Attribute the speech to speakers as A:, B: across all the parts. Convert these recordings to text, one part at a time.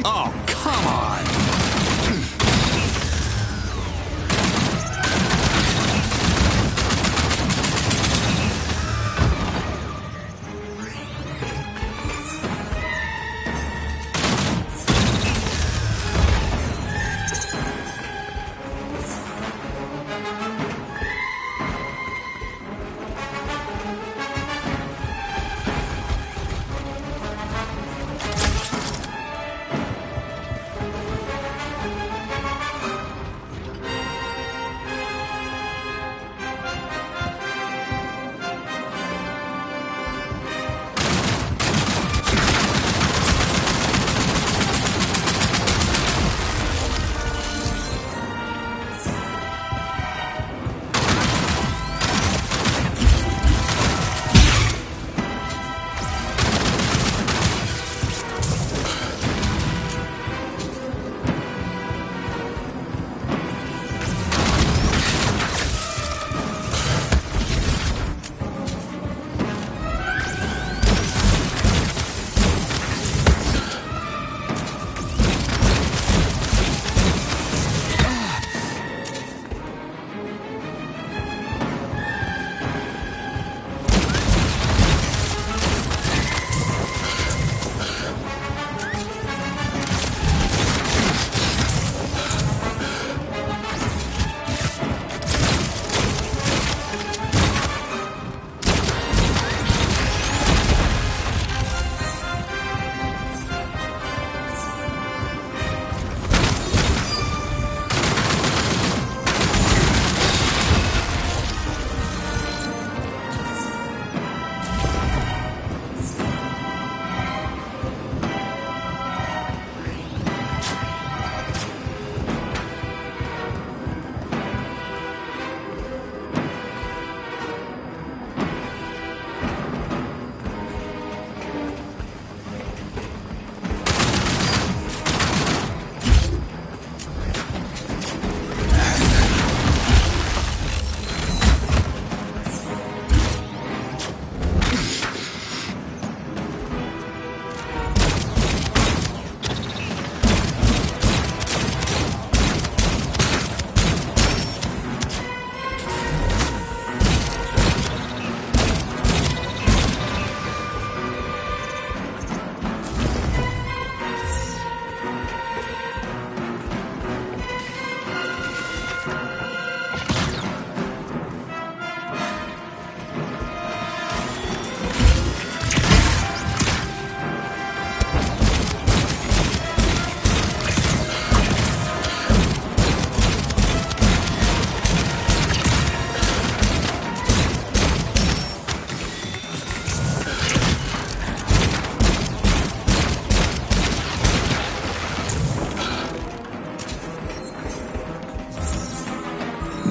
A: Oh, come on!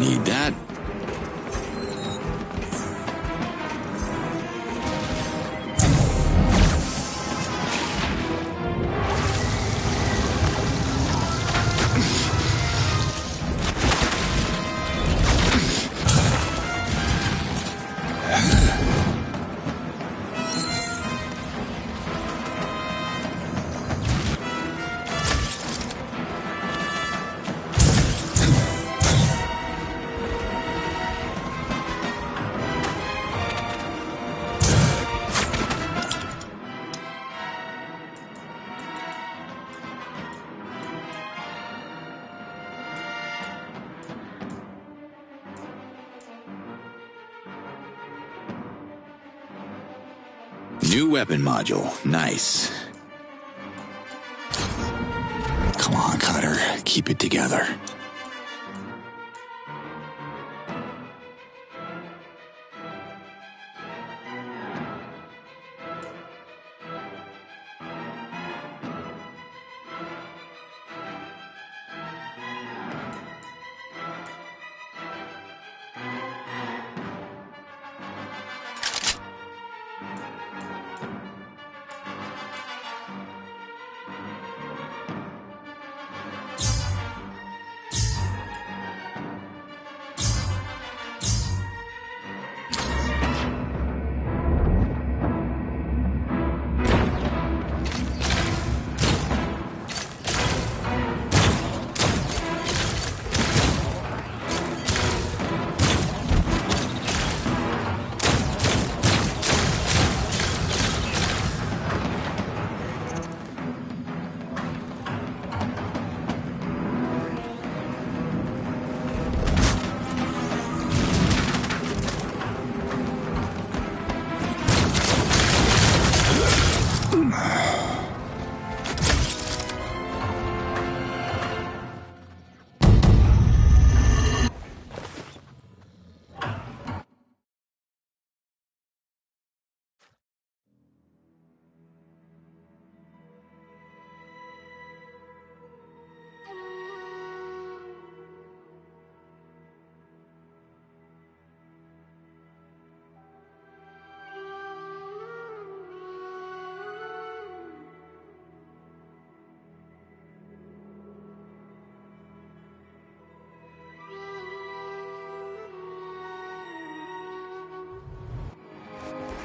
A: Need that? New weapon module. Nice. Come on, Cutter. Keep it together.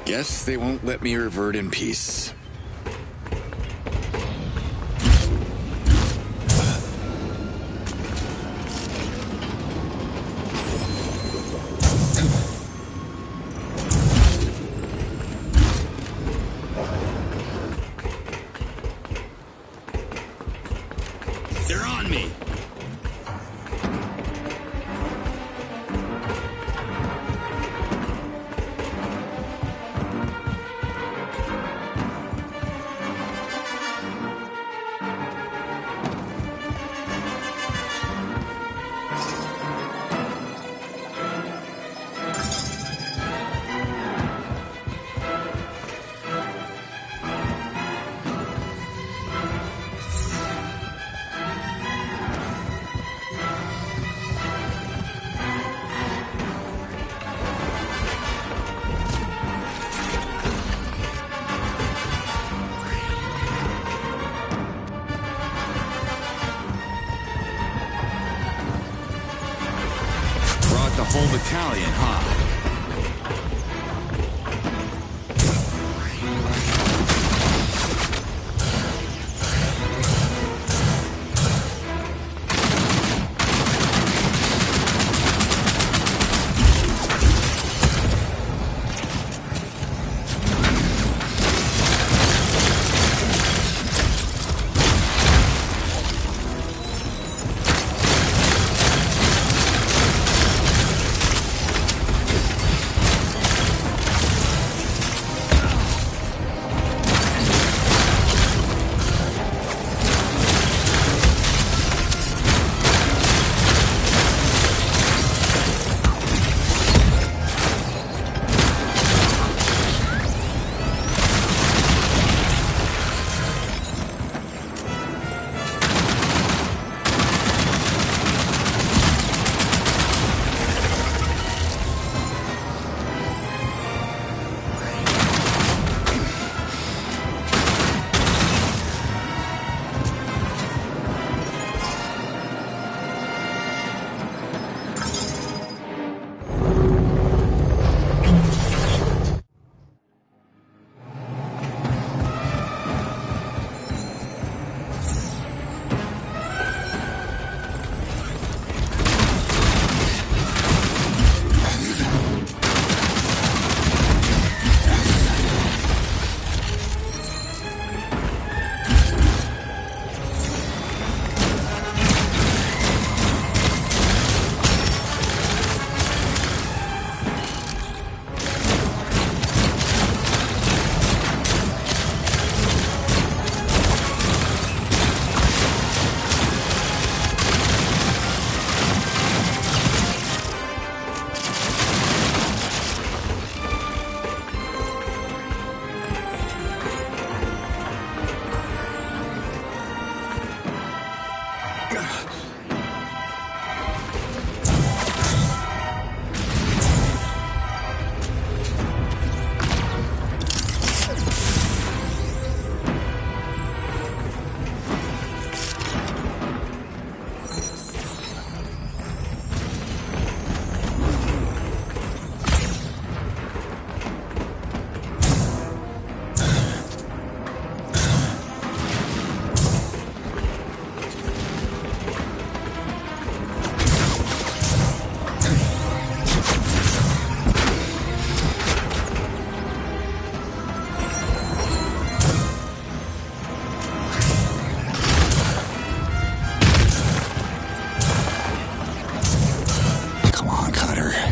A: Guess they won't let me revert in peace.
B: They're on me!
A: The whole battalion, huh?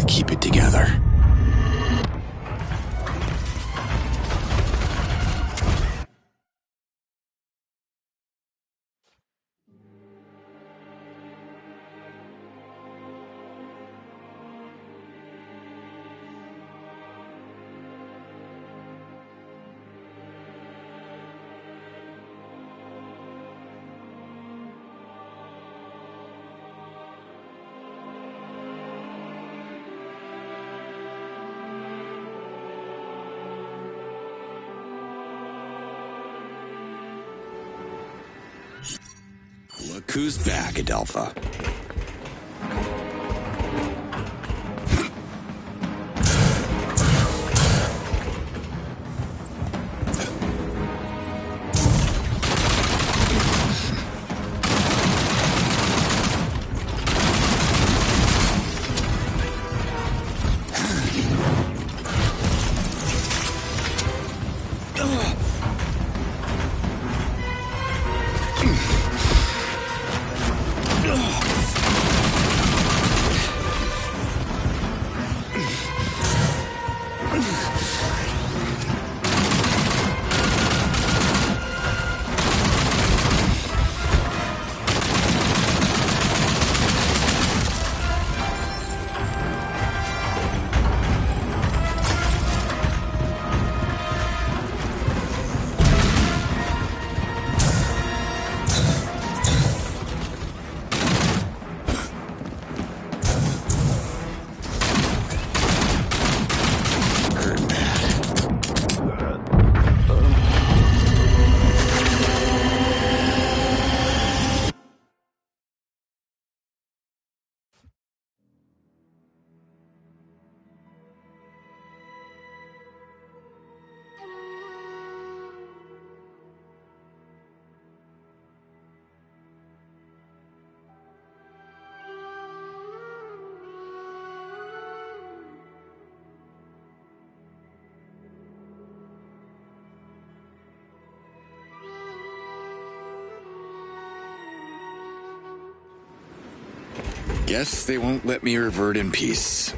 A: Keep it together. Look who's back, Adelpha. Guess they won't let me revert in peace.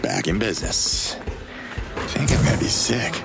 A: Back in business. I think I'm gonna be sick.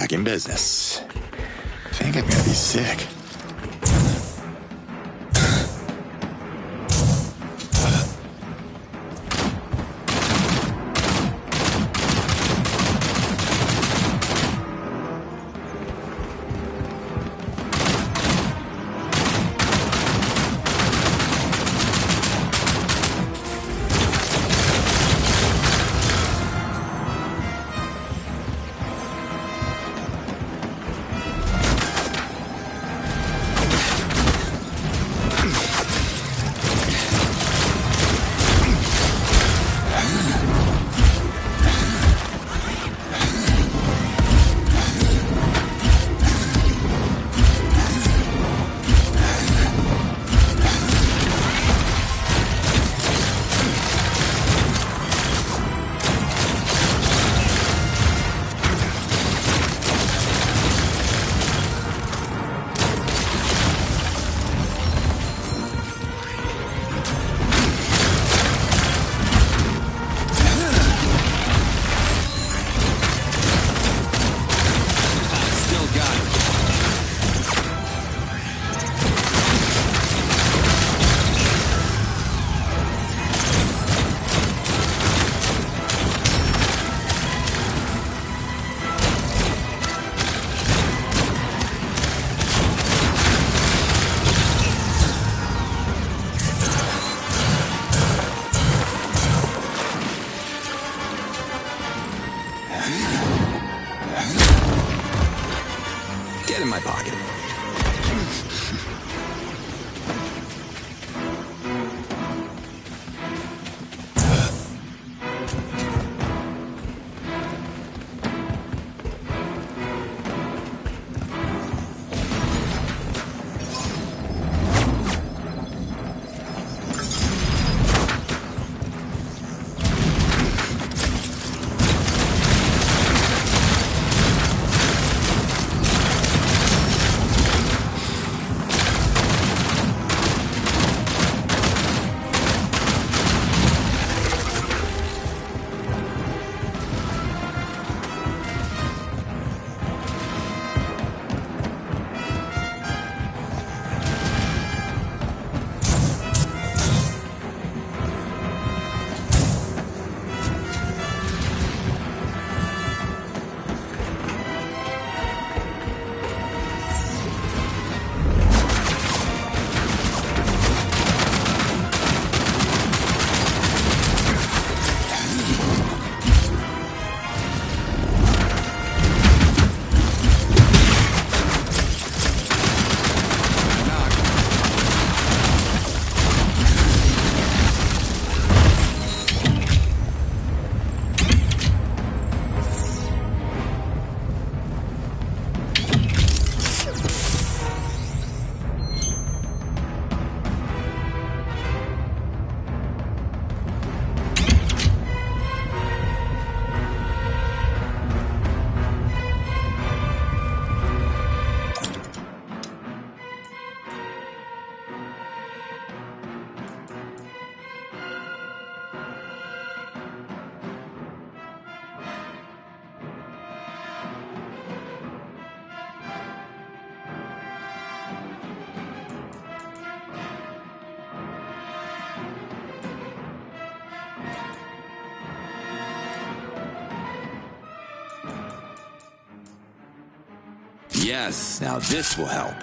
A: back in business. I think I'm gonna be sick.
B: Get in my pocket.
A: Yes, now this will help.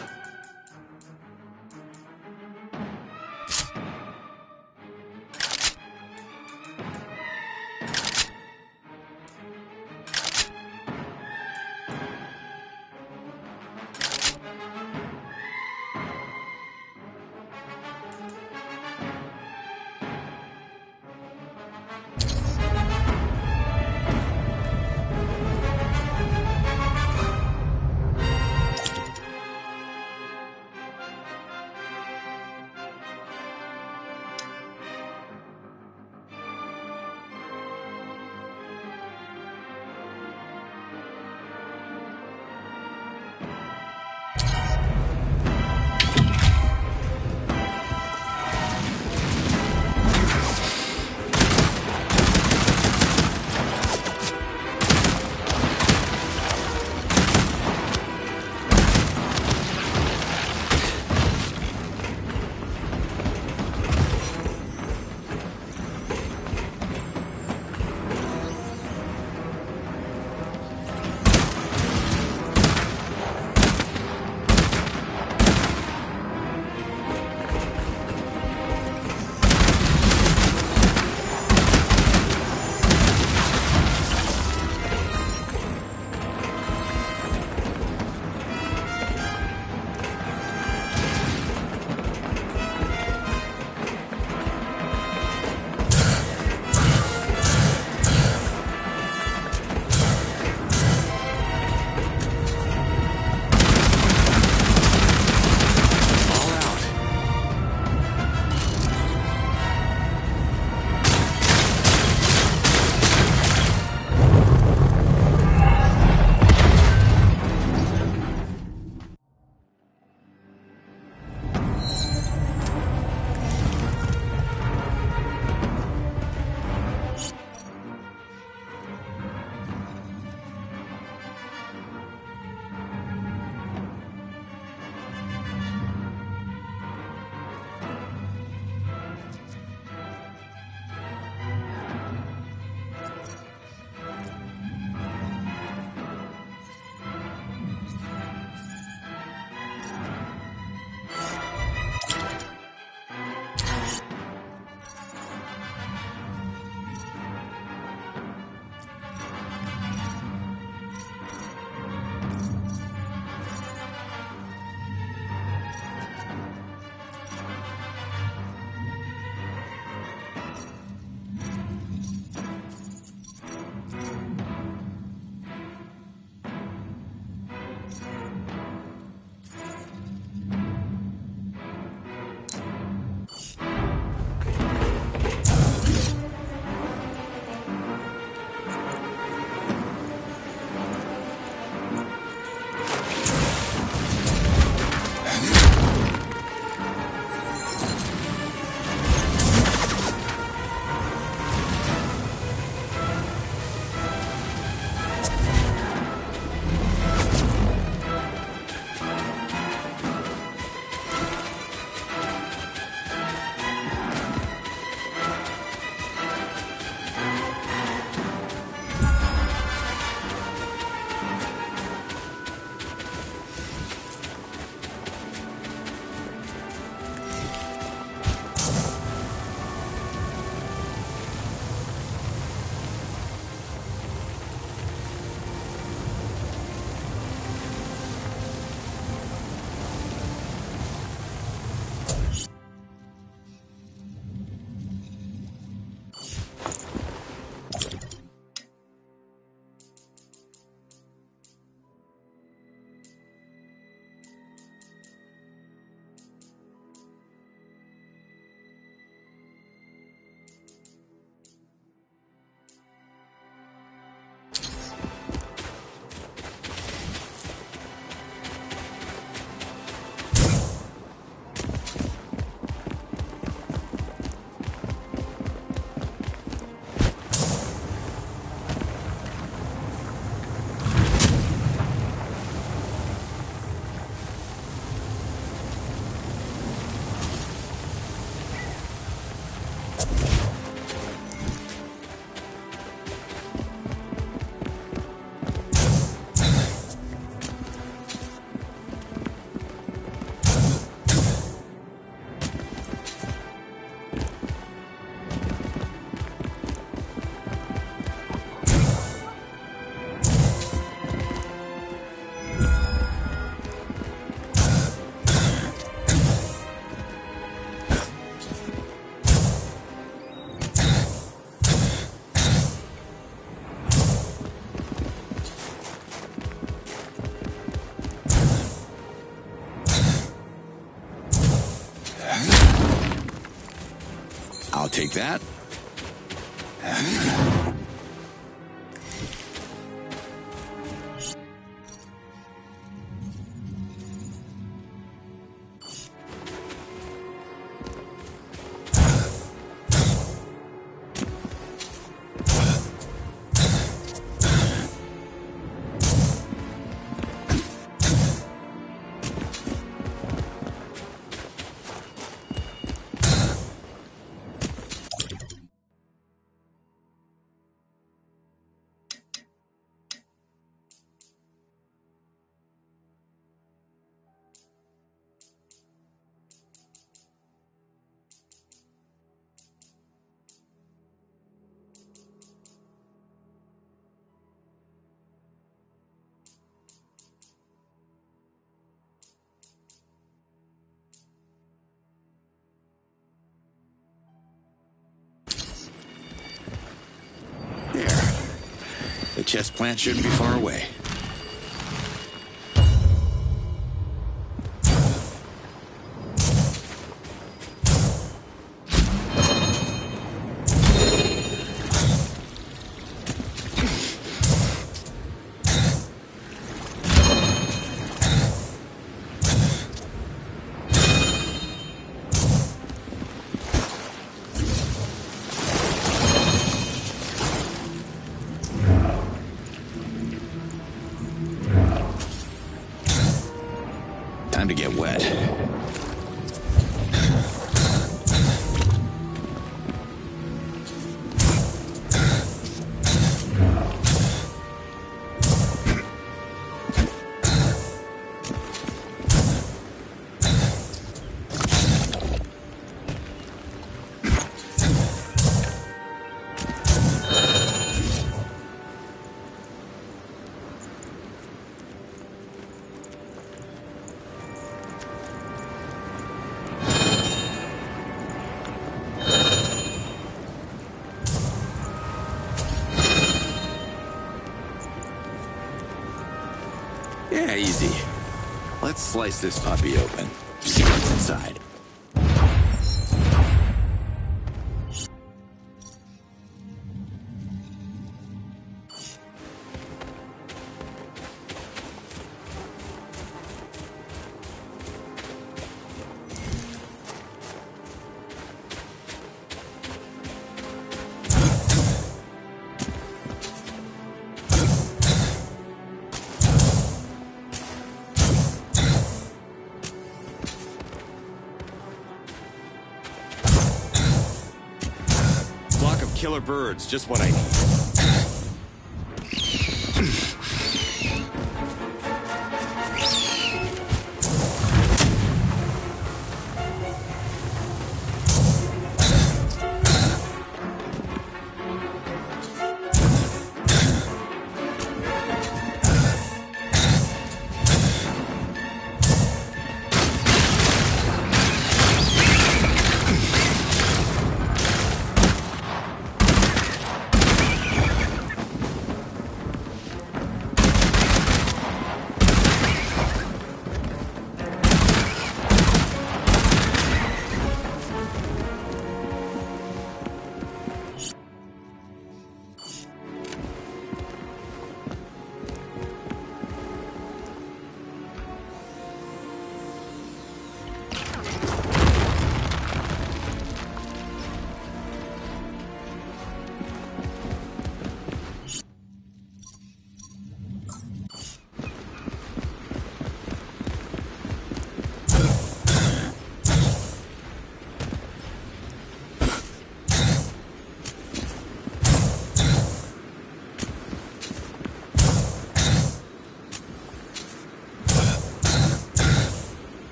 B: I'll take that.
A: The chest plant shouldn't be far away. Time to get wet. Yeah, easy. Let's slice this puppy open. See what's inside. Killer birds, just what I need.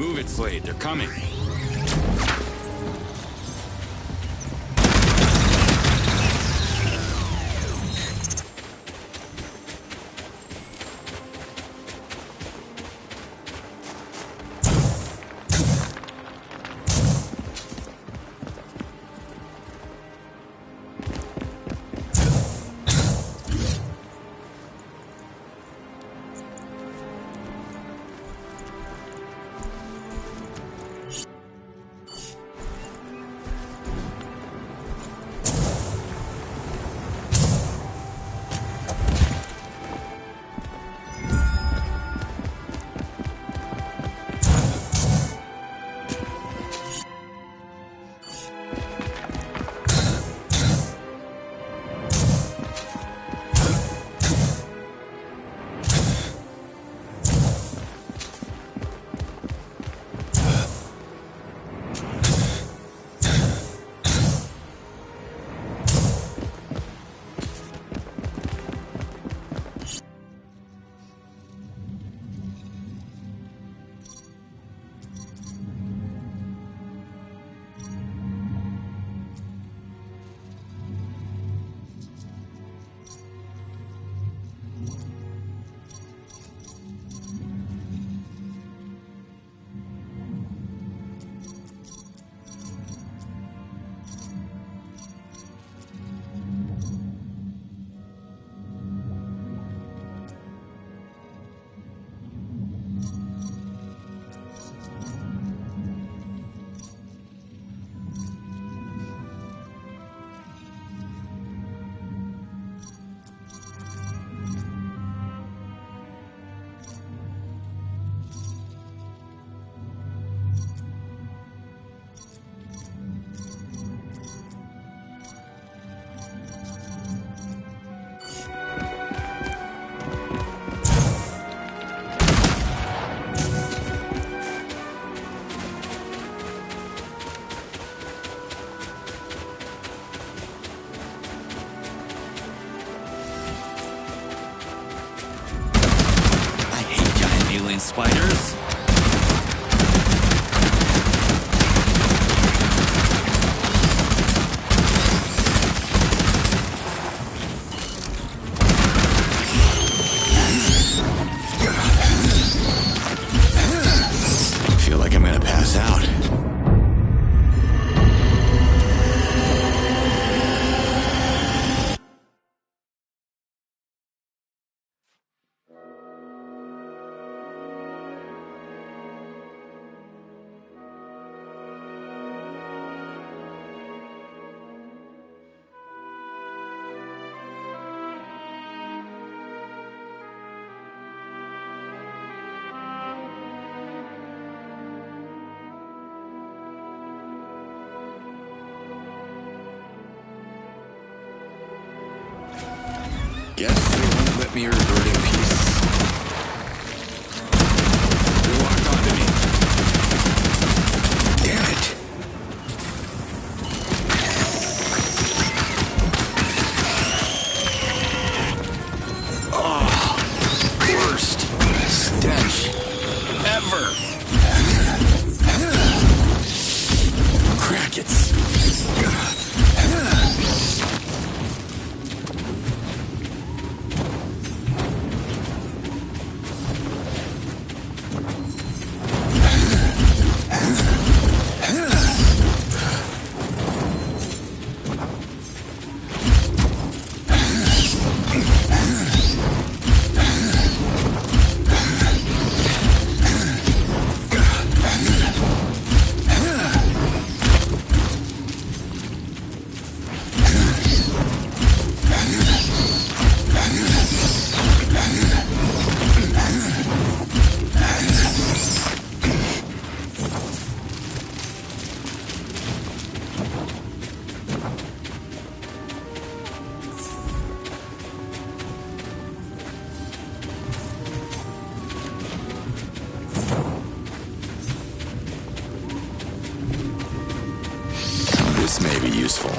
B: Move it, Slade. They're coming.
C: Spiders.
A: Feel like I'm gonna pass out.
B: Guess they won't let me revert in peace. They walked onto me.
A: Damn it. Worst stench ever. Crackets. This may be useful.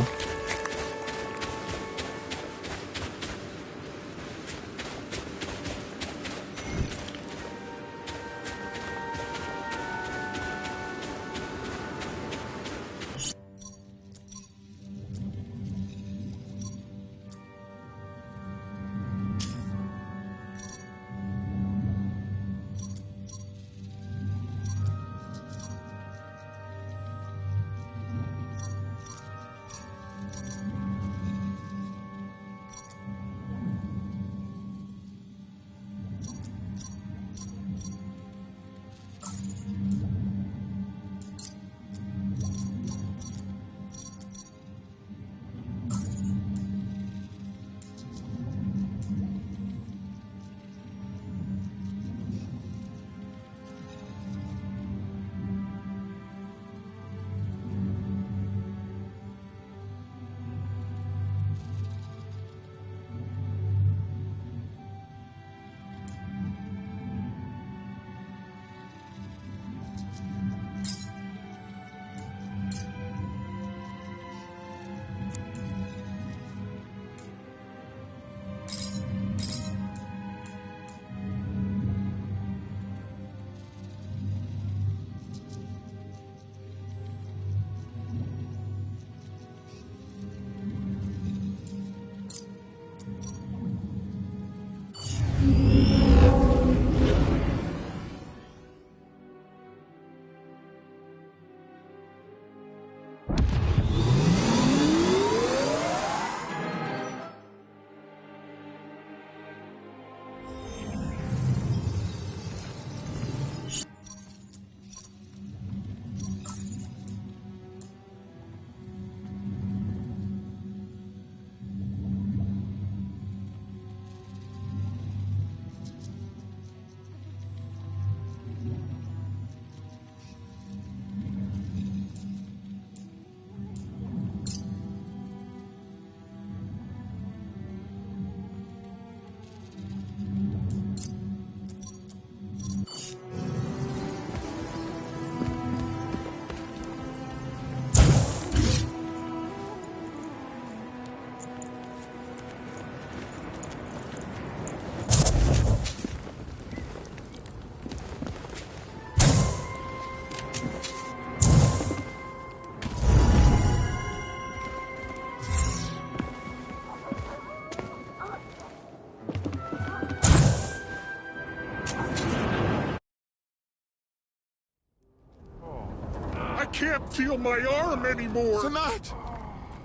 D: can't feel my arm anymore.
E: Zanat!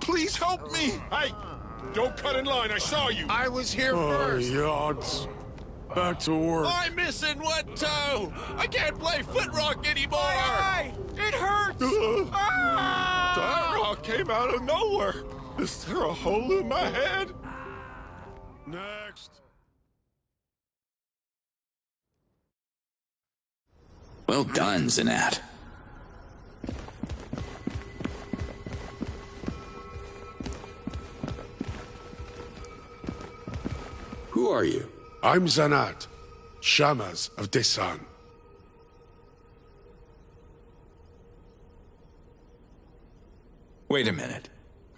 E: Please help me!
D: Hey! Don't cut in line, I saw you!
E: I was here
D: Oh,
E: first!
D: yards. Back to work.
E: I'm missing one toe! I can't play foot rock anymore! Aye, it hurts!
D: That rock came out of nowhere. Is there a hole in my head? Next.
C: Well done, Zanat.
A: Who are you?
D: I'm Zanat, Shamas of Desan.
A: Wait a minute.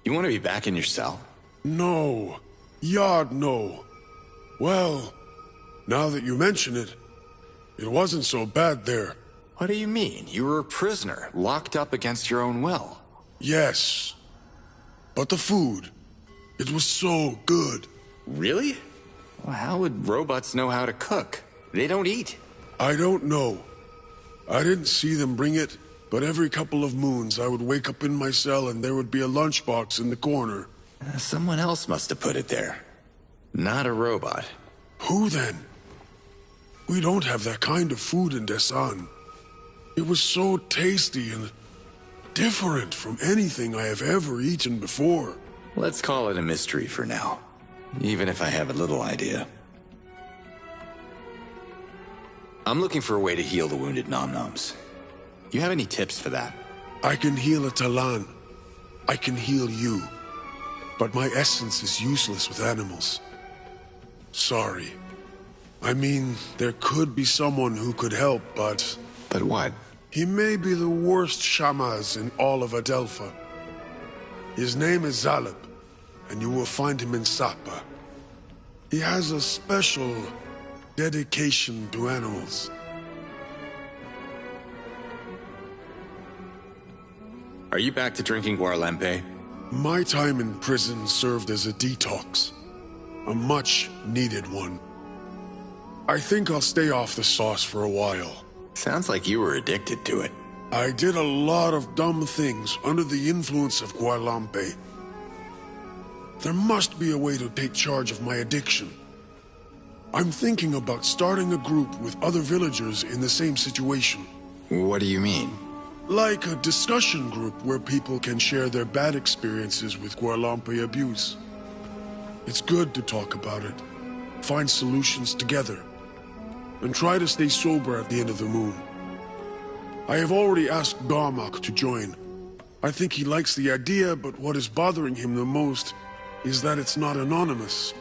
A: You want to be back in your cell?
D: No. Yard no. Well, now that you mention it, it wasn't so bad there.
A: What do you mean? You were a prisoner, locked up against your own will.
D: Yes. But the food, it was so good.
A: Really? Well, how would robots know how to cook? They don't eat.
D: I don't know. I didn't see them bring it, but every couple of moons I would wake up in my cell and there would be a lunchbox in the corner.
A: Someone else must have put it there. Not a robot.
D: Who then? We don't have that kind of food in Desan. It was so tasty and different from anything I have ever eaten before.
A: Let's call it a mystery for now. Even if I have a little idea. I'm looking for a way to heal the wounded Nom-Noms. You have any tips for that?
D: I can heal a Talan. I can heal you. But my essence is useless with animals. Sorry. I mean, there could be someone who could help, but...
A: But what?
D: He may be the worst Shamas in all of Adelpha. His name is Zalib, and you will find him in Sapa. He has a special dedication to animals.
A: Are you back to drinking Guarlempe?
D: My time in prison served as a detox. A much-needed one. I think I'll stay off the sauce for a while.
A: Sounds like you were addicted to it.
D: I did a lot of dumb things under the influence of Guarlampe. There must be a way to take charge of my addiction. I'm thinking about starting a group with other villagers in the same situation.
A: What do you mean?
D: Like a discussion group where people can share their bad experiences with Guarlampe abuse. It's good to talk about it, find solutions together, and try to stay sober at the end of the moon. I have already asked Garmak to join. I think he likes the idea, but what is bothering him the most is that it's not anonymous.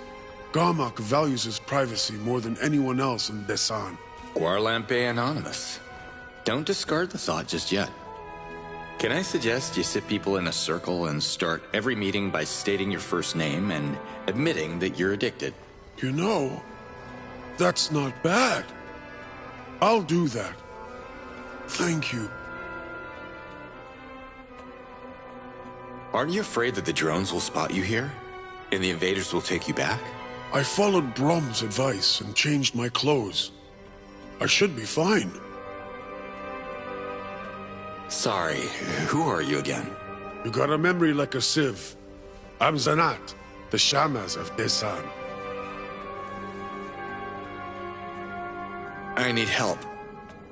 D: Garmak values his privacy more than anyone else in Desan.
A: Guarlampe Anonymous. Don't discard the thought just yet. Can I suggest you sit people in a circle and start every meeting by stating your first name and admitting that you're addicted?
D: You know, that's not bad. I'll do that. Thank you.
A: Aren't you afraid that the drones will spot you here? And the invaders will take you back?
D: I followed Brom's advice and changed my clothes. I should be fine.
A: Sorry, who are you again?
D: You got a memory like a sieve. I'm Zanat, the Shamas of Desan.
A: I need help.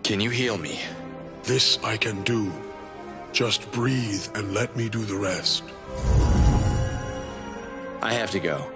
A: Can you heal me?
D: This I can do. Just breathe and let me do the rest.
A: I have to go.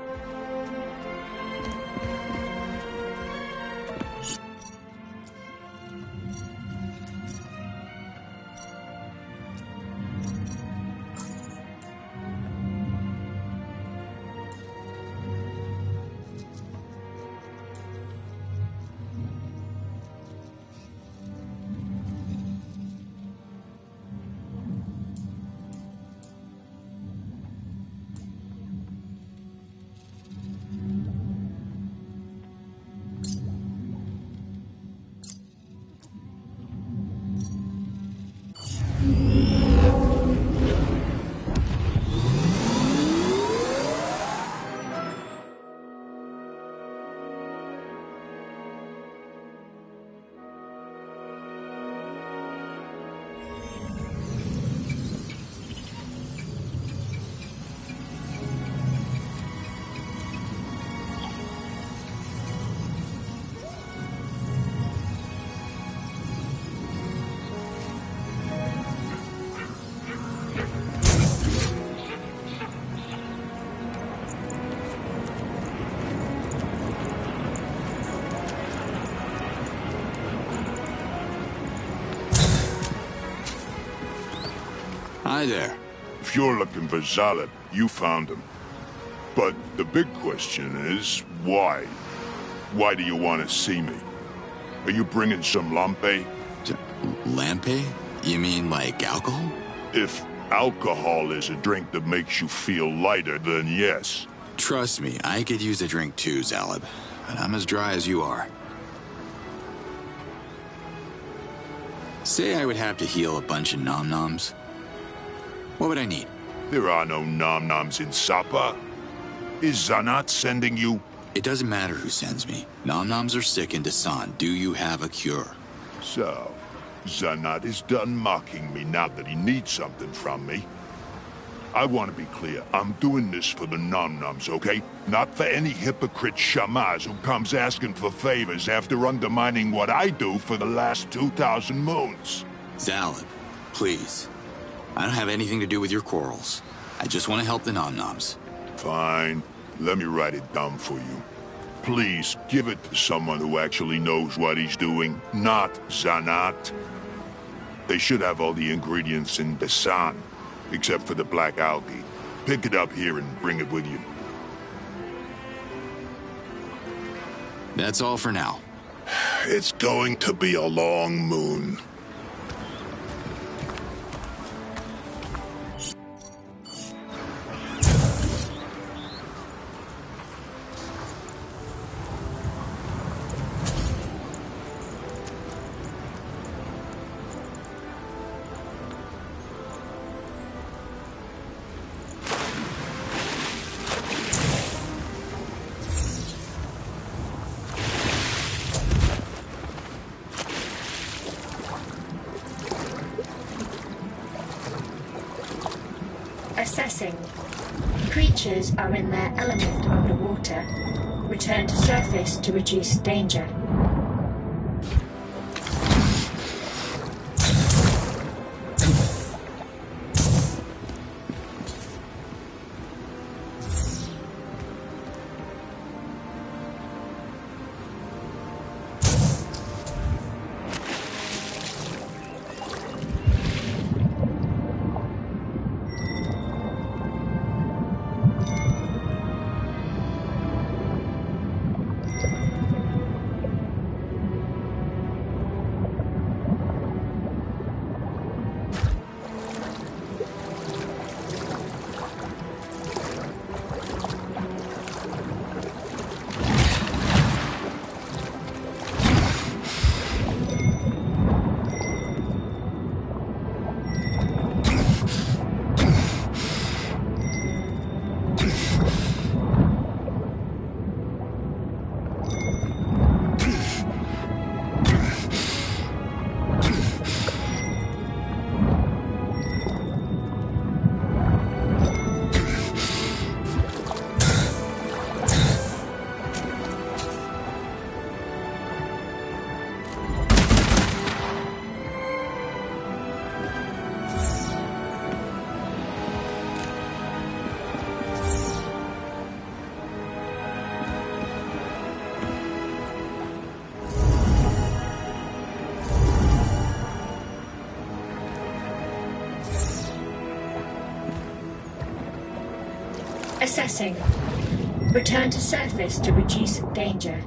C: Hi there.
F: If you're looking for Zalib, you found him. But the big question is, why? Why do you want to see me? Are you bringing some lampe?
C: Lampe? You mean like alcohol?
F: If alcohol is a drink that makes you feel lighter, then yes.
C: Trust me, I could use a drink too, Zalib. But I'm as dry as you are. Say I would have to heal a bunch of nom-noms. What would I need?
F: There are no nom-noms in Sapa. Is Zanat sending you?
C: It doesn't matter who sends me. Nom-noms are sick in Dasan. Do you have a cure?
F: So, Zanat is done mocking me now that he needs something from me. I want to be clear. I'm doing this for the nom-noms, okay? Not for any hypocrite shamaz who comes asking for favors after undermining what I do for the last 2,000 moons.
C: Zalib, please. I don't have anything to do with your quarrels. I just want to help the nom-noms.
F: Fine. Let me write it down for you. Please, give it to someone who actually knows what he's doing, not Zanat. They should have all the ingredients in Dasan, except for the black algae. Pick it up here and bring it with you.
C: That's all for now.
F: It's going to be a long moon.
G: Assessing. Creatures are in their element underwater. Return to surface to reduce danger. Assessing. Return to surface to reduce danger.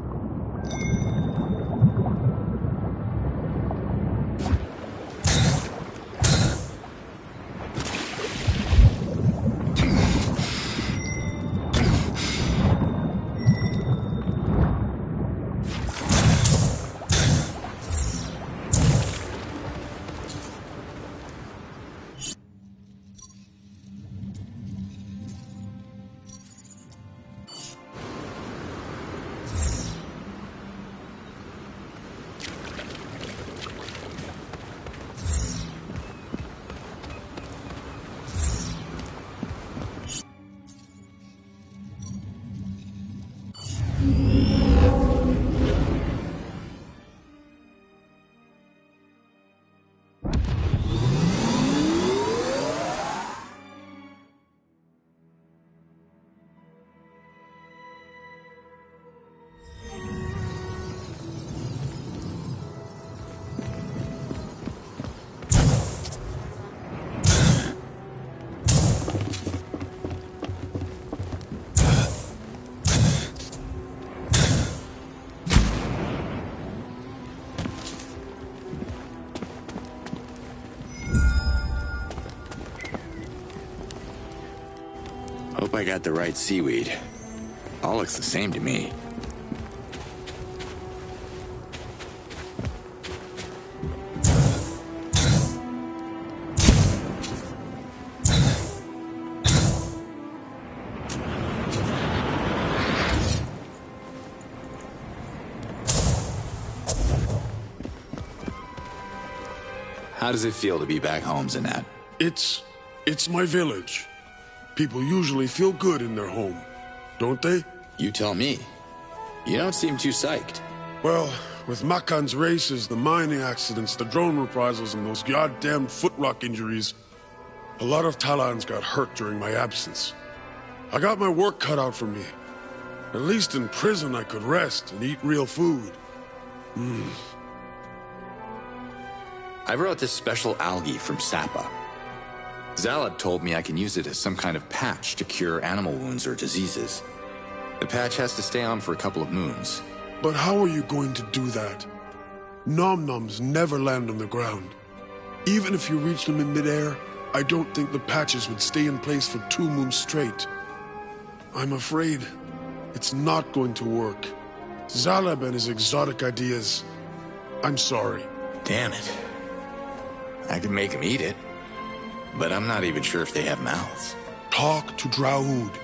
A: Hope I got the right seaweed. All looks the same to me. How does it feel to be back home, Zanat?
D: It's my village. People usually feel good in their home, don't they?
A: You tell me. You don't seem too psyched.
D: Well, with Makan's races, the mining accidents, the drone reprisals, and those goddamn footrock injuries, a lot of Talans got hurt during my absence. I got my work cut out for me. At least in prison I could rest and eat real food.
A: I brought this special algae from Sapa. Zalab told me I can use it as some kind of patch to cure animal wounds or diseases. The patch has to stay on for a couple of moons.
D: But how are you going to do that? Nom-noms never land on the ground. Even if you reach them in midair, I don't think the patches would stay in place for 2 moons straight. I'm afraid it's not going to work. Zalab and his exotic ideas. I'm sorry.
A: Damn it. I could make them eat it, but I'm not even sure if they have mouths.
D: Talk to Draoud.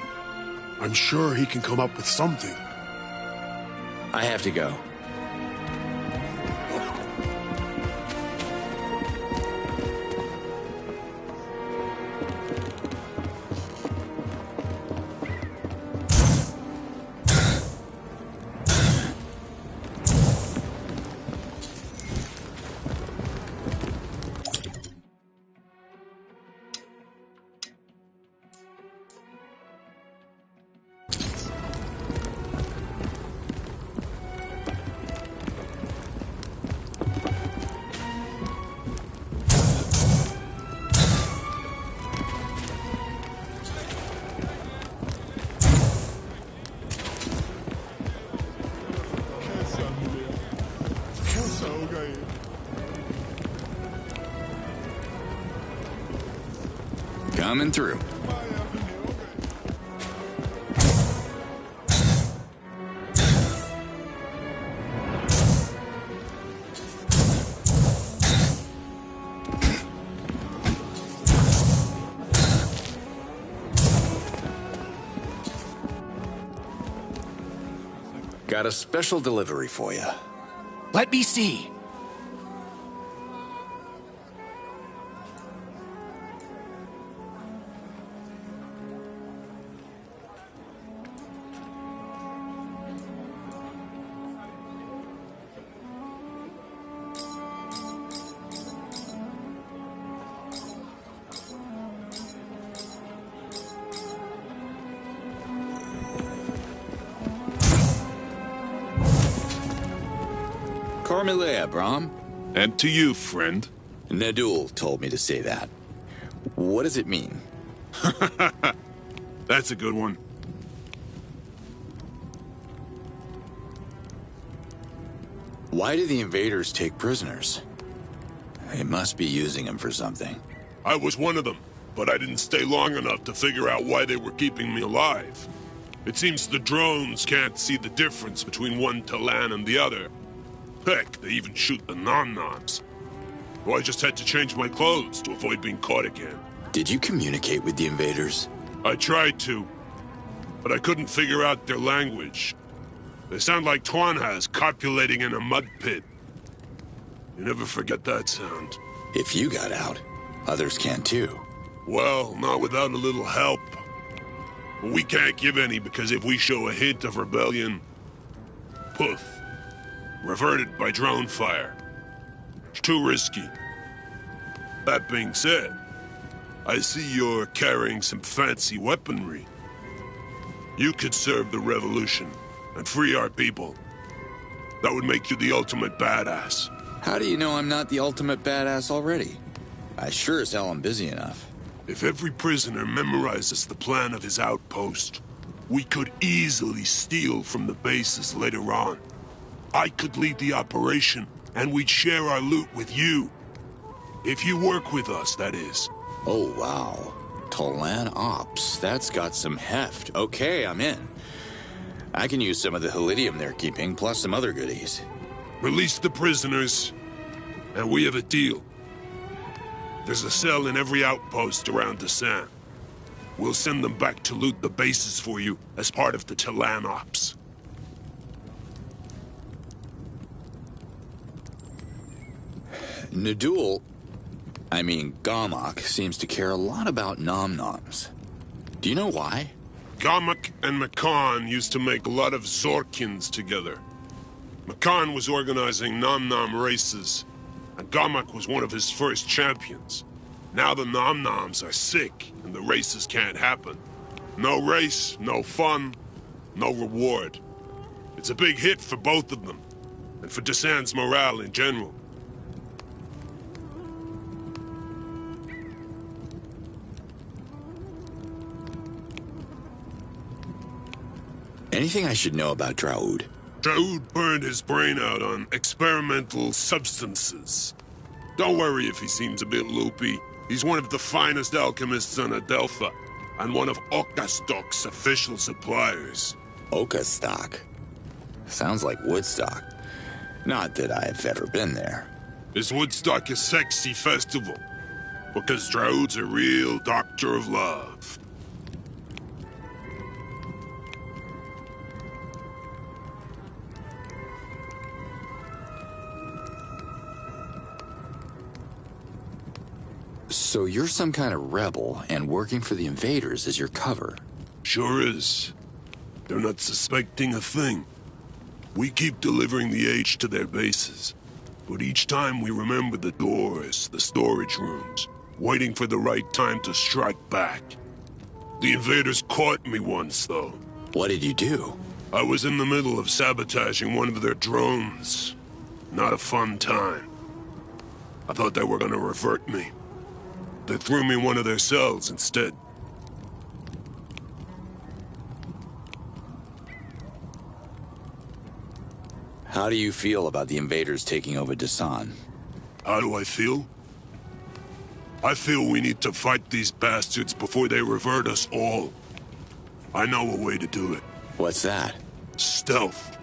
D: I'm sure he can come up with something.
A: I have to go. Coming through. Got a special delivery for you.
E: Let me see.
A: Cormilea, Brom.
H: And to you, friend.
A: Nadul told me to say that. What does it mean?
H: That's a good one.
A: Why do the invaders take prisoners? They must be using them for something.
H: I was one of them, but I didn't stay long enough to figure out why they were keeping me alive. It seems the drones can't see the difference between one Talan and the other. Heck, they even shoot the nom-noms. So I just had to change my clothes to avoid being caught again.
A: Did you communicate with the invaders?
H: I tried to, but I couldn't figure out their language. They sound like Twanhas copulating in a mud pit. You never forget that sound.
A: If you got out, others can too.
H: Well, not without a little help. We can't give any because if we show a hint of rebellion, poof. Reverted by drone fire. It's too risky. That being said, I see you're carrying some fancy weaponry. You could serve the revolution and free our people. That would make you the ultimate badass.
A: How do you know I'm not the ultimate badass already? I sure as hell am busy enough.
H: If every prisoner memorizes the plan of his outpost, we could easily steal from the bases later on. I could lead the operation, and we'd share our loot with you. If you work with us, that is.
A: Oh, wow. Tolan Ops. That's got some heft. Okay, I'm in. I can use some of the Helidium they're keeping, plus some other goodies.
H: Release the prisoners, and we have a deal. There's a cell in every outpost around Desan. We'll send them back to loot the bases for you as part of the Tolan Ops.
A: Nadul, Gamak, seems to care a lot about nom-noms. Do you know why?
H: Gamak and Makan used to make a lot of Zorkins together. Makan was organizing nom-nom races, and Gamak was one of his first champions. Now the nom-noms are sick, and the races can't happen. No race, no fun, no reward. It's a big hit for both of them, and for Desan's morale in general.
A: Anything I should know about Draud?
H: Draud burned his brain out on experimental substances. Don't worry if he seems a bit loopy. He's one of the finest alchemists on Adelpha, and one of Okastok's official suppliers.
A: Okastok? Sounds like Woodstock. Not that I've ever been there.
H: Is Woodstock a sexy festival? Because Draud's a real doctor of love.
A: So you're some kind of rebel, and working for the invaders as your cover.
H: Sure is. They're not suspecting a thing. We keep delivering the H to their bases. But each time we remember the doors, the storage rooms, waiting for the right time to strike back. The invaders caught me once, though.
A: What did you do?
H: I was in the middle of sabotaging one of their drones. Not a fun time. I thought they were gonna revert me. They threw me in one of their cells instead.
A: How do you feel about the invaders taking over Desan?
H: How do I feel? I feel we need to fight these bastards before they revert us all. I know a way to do it.
A: What's that?
H: Stealth.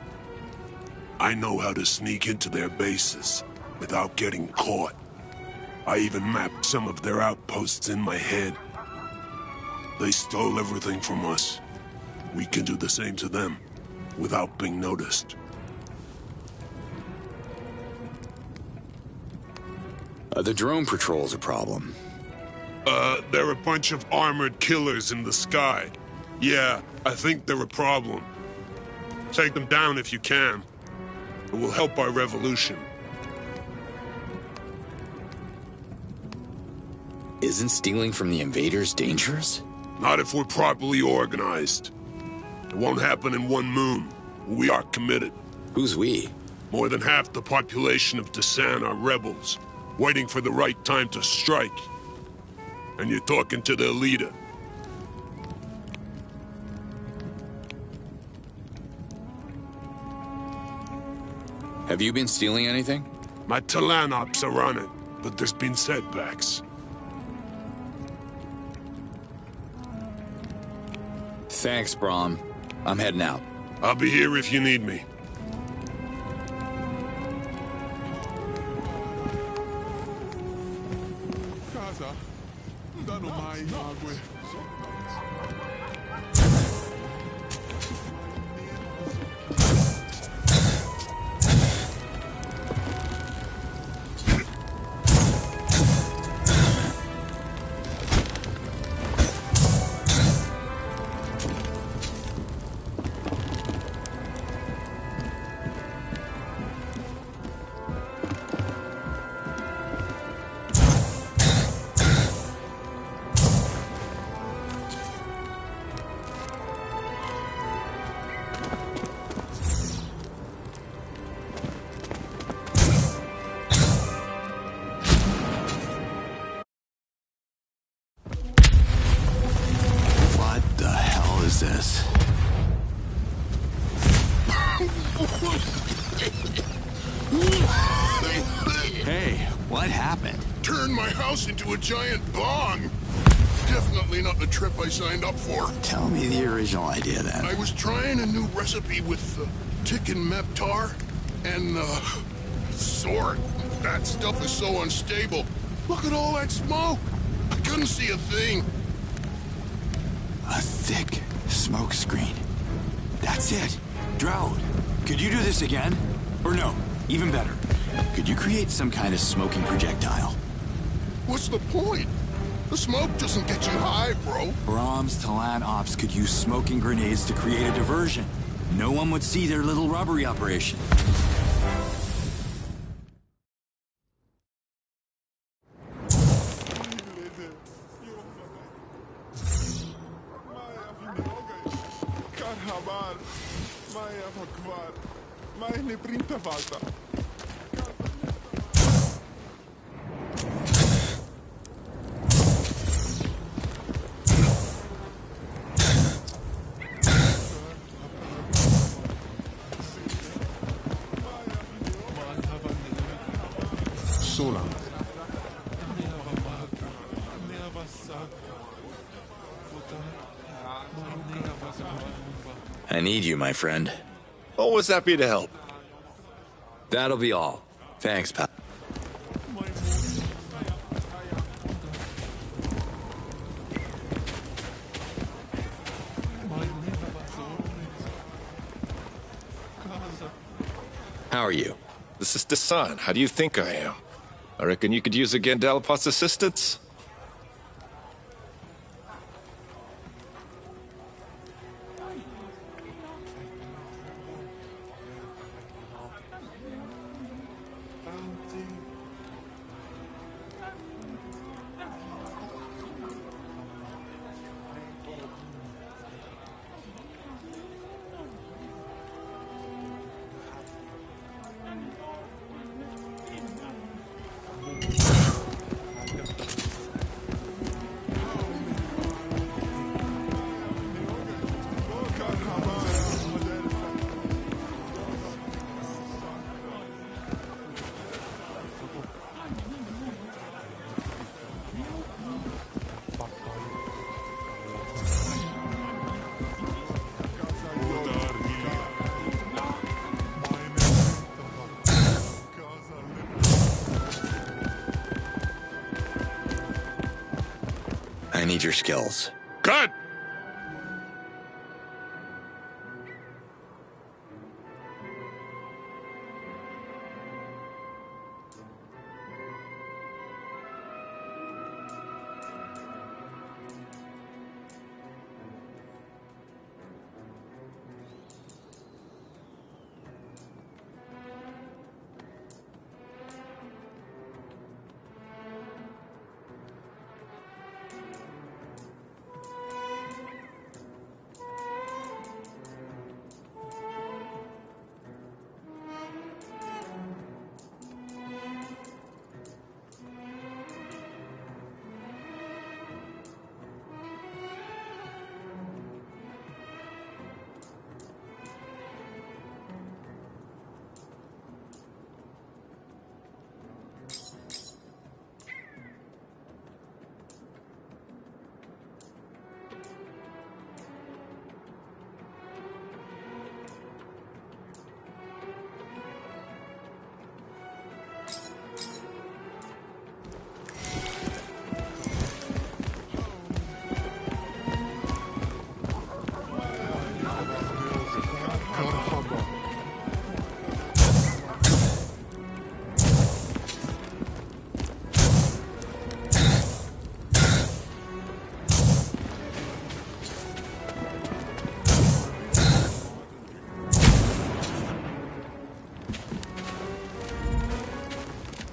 H: I know how to sneak into their bases without getting caught. I even mapped some of their outposts in my head. They stole everything from us. We can do the same to them, without being noticed.
A: The drone patrol's a problem.
H: They're a bunch of armored killers in the sky. Yeah, I think they're a problem. Take them down if you can. It will help our revolution.
A: Isn't stealing from the invaders dangerous?
H: Not if we're properly organized. It won't happen in one moon. We are committed.
A: Who's we?
H: More than half the population of Desan are rebels, waiting for the right time to strike. And you're talking to their leader.
A: Have you been stealing anything?
H: My Tolan Ops are on it, but there's been setbacks.
A: Thanks, Brahm. I'm heading out.
H: I'll be here if you need me.
E: Casa, dá no mais água.
A: This.
B: Hey, what happened?
F: Turn my house into a giant bong! definitely not the trip I signed up for.
C: Tell me the original idea, then.
F: I was trying a new recipe with Tick and Meptar and Sword. That stuff is so unstable. Look at all that smoke. I couldn't see a thing.
C: A thick smoke screen. That's it. Drow, could you do this again? Or no, even better. Could you create some kind of smoking projectile?
F: What's the point? The smoke doesn't get you high, bro.
C: Brahms Talan Ops could use smoking grenades to create a diversion. No one would see their little robbery operation.
A: I need you, my friend.
E: Always happy to help.
A: That'll be all. Thanks, pal. How are you?
E: This is Desan. How do you think I am? I reckon you could use a Gandalapot's assistance?
A: I need your skills.
F: Good!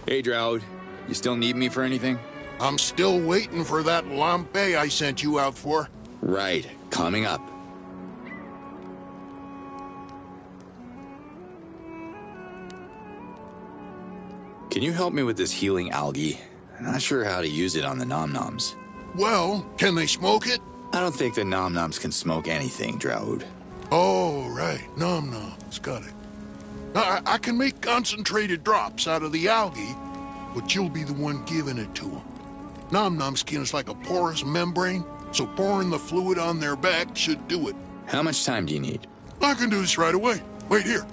A: Hey, Droud. You still need me for anything?
F: I'm still waiting for that lampe I sent you out for.
A: Right. Coming up. Can you help me with this healing algae? I'm not sure how to use it on the nom-noms.
F: Well, can they smoke it?
A: I don't think the nom-noms can smoke anything, Droud.
F: Oh, right. Nom-noms. Got it. I can make concentrated drops out of the algae, but you'll be the one giving it to them. Nom-nom skin is like a porous membrane, so pouring the fluid on their back should do it.
A: How much time do you need?
F: I can do this right away. Wait here.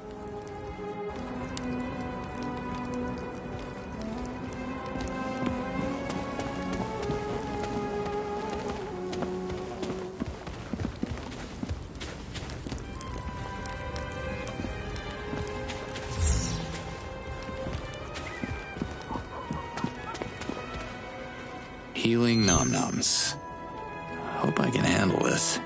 A: Healing nom-noms. Hope I can handle this.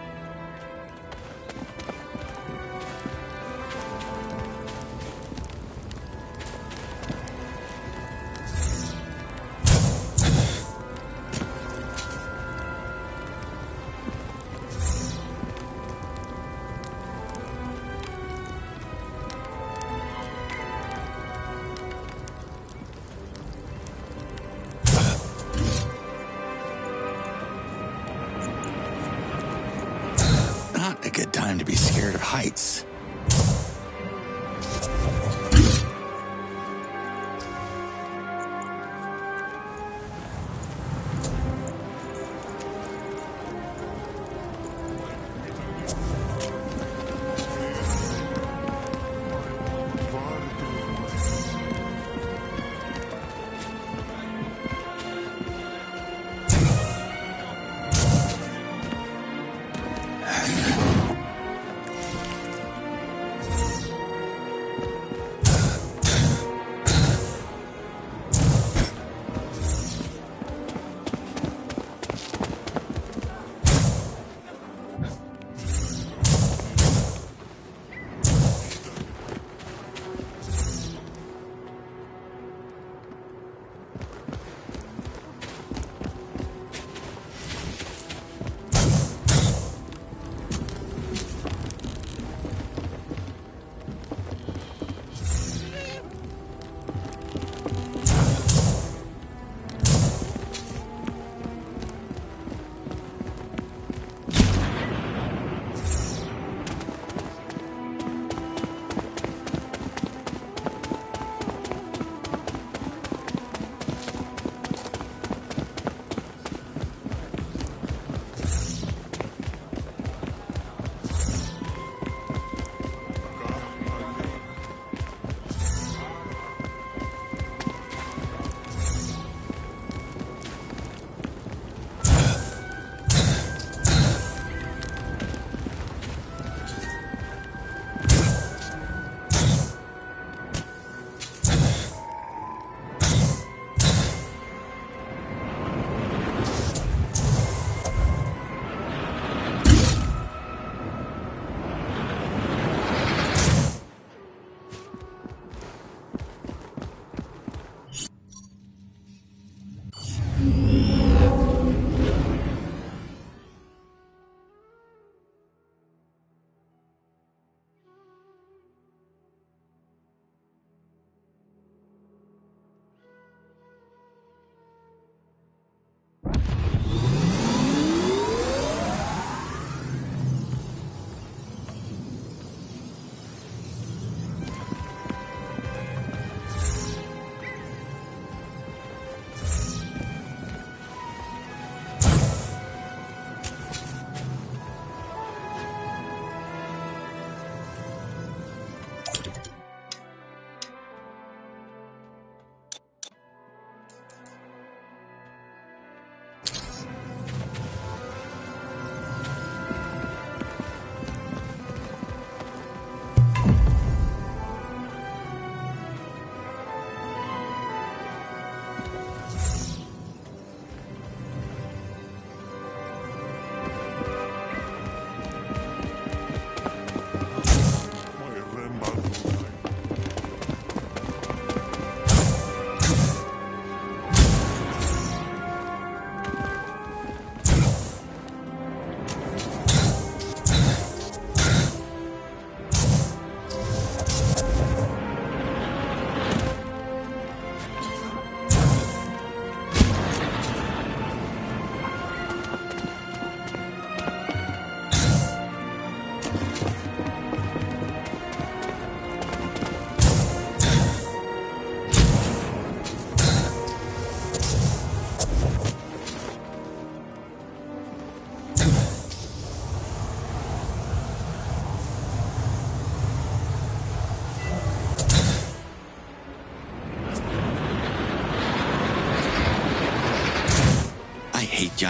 A: Not a good time to be scared of heights.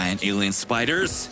C: giant alien spiders.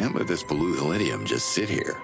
A: Can't let this blue iridium just sit here.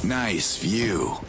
C: Nice view.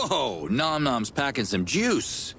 A: Whoa, Nom Nom's packing some juice.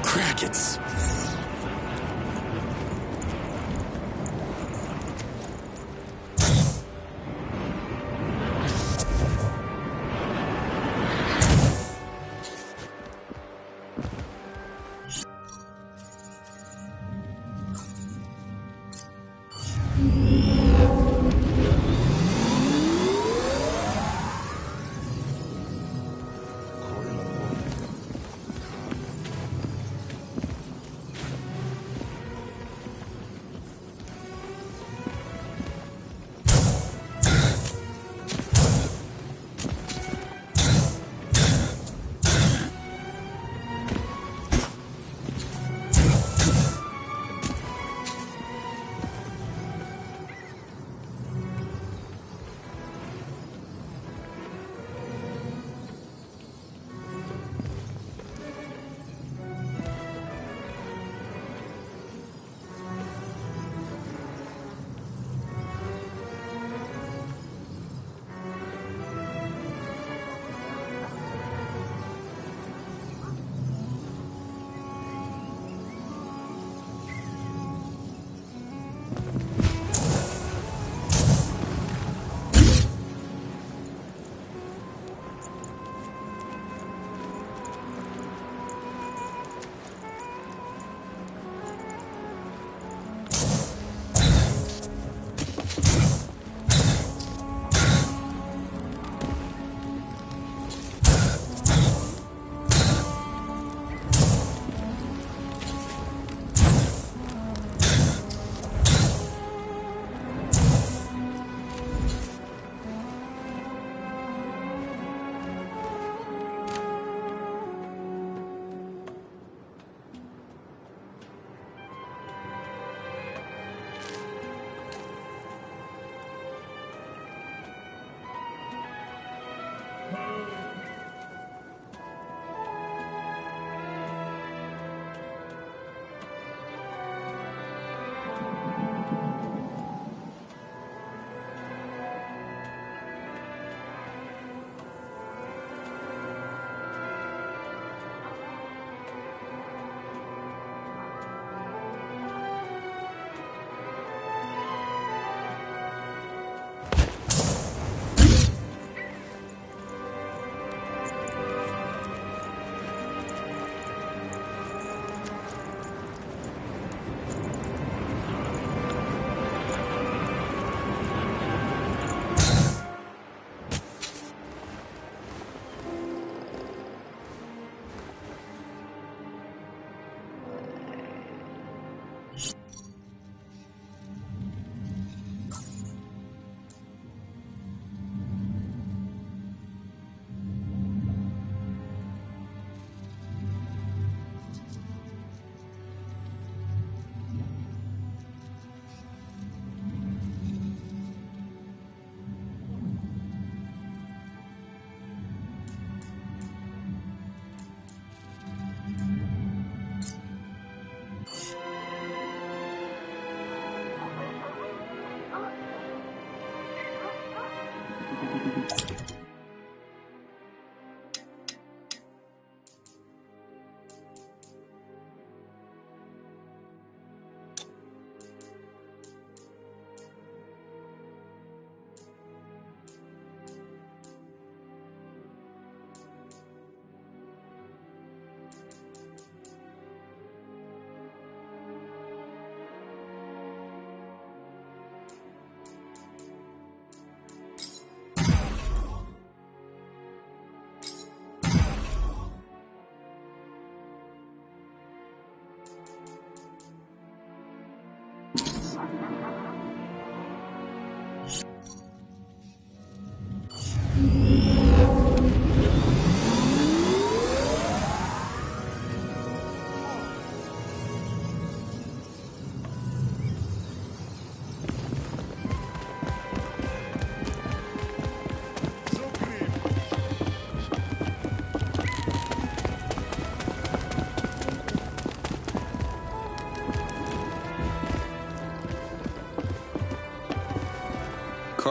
A: Crickets.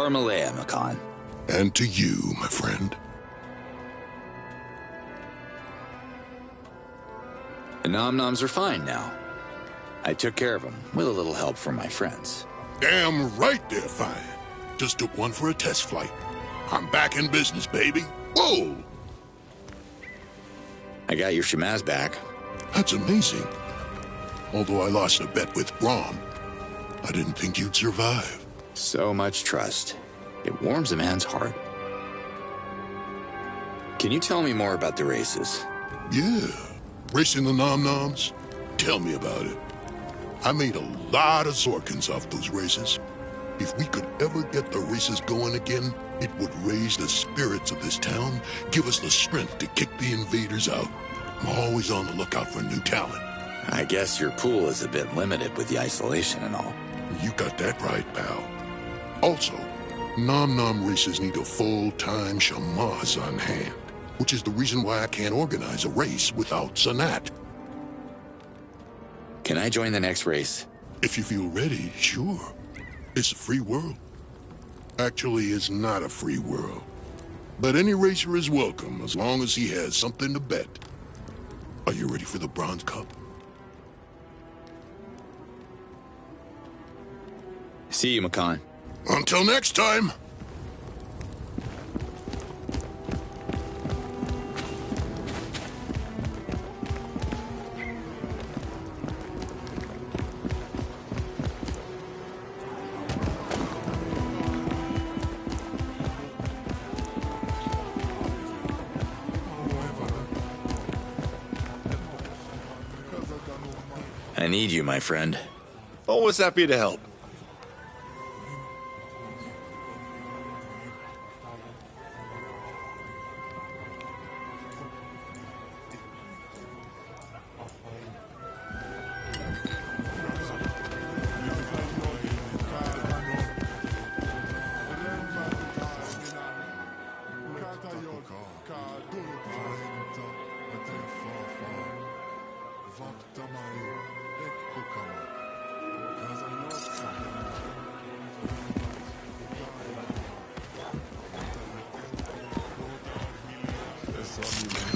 A: Carmalea, Makan.
F: And to you, my friend.
A: The Nom-Noms are fine now. I took care of them, with a little help from my friends.
F: Damn right they're fine. Just took one for a test flight. I'm back in business, baby. Whoa!
A: I got your Shemaz back.
F: That's amazing. Although I lost a bet with Brahm, I didn't think you'd survive.
A: So much trust. It warms a man's heart. Can you tell me more about the races?
F: Yeah. Racing the Nom-Noms? Tell me about it. I made a lot of Zorkins off those races. If we could ever get the races going again, it would raise the spirits of this town, give us the strength to kick the invaders out. I'm always on the lookout for new talent.
A: I guess your pool is a bit limited with the isolation and all.
F: You got that right, pal. Also, Nom-Nom races need a full-time Shamaz on hand, which is the reason why I can't organize a race without Sanat.
A: Can I join the next race?
F: If you feel ready, sure. It's a free world. Actually, it's not a free world. But any racer is welcome as long as he has something to bet. Are you ready for the Bronze Cup?
A: See you, Makan.
F: Until next time!
A: I need you, my friend.
E: Always happy to help.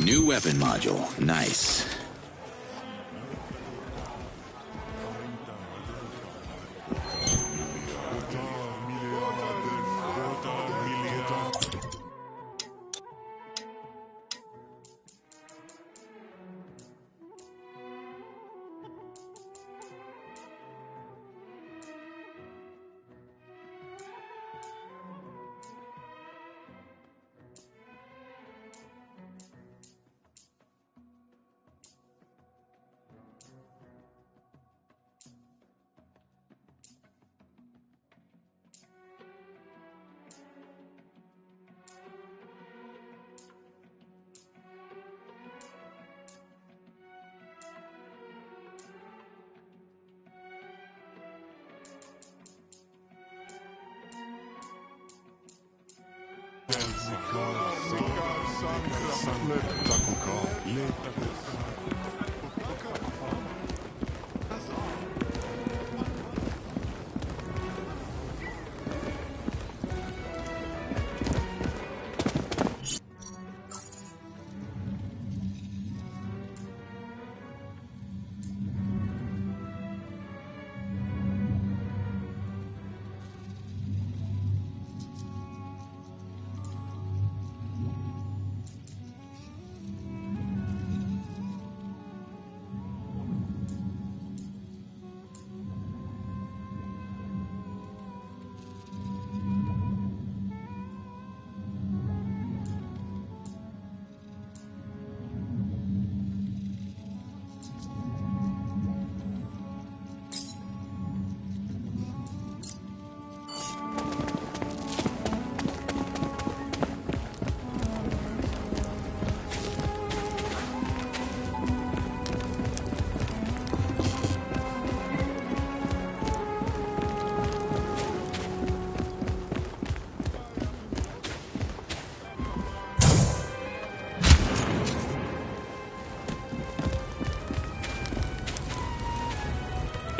A: New weapon module. Nice.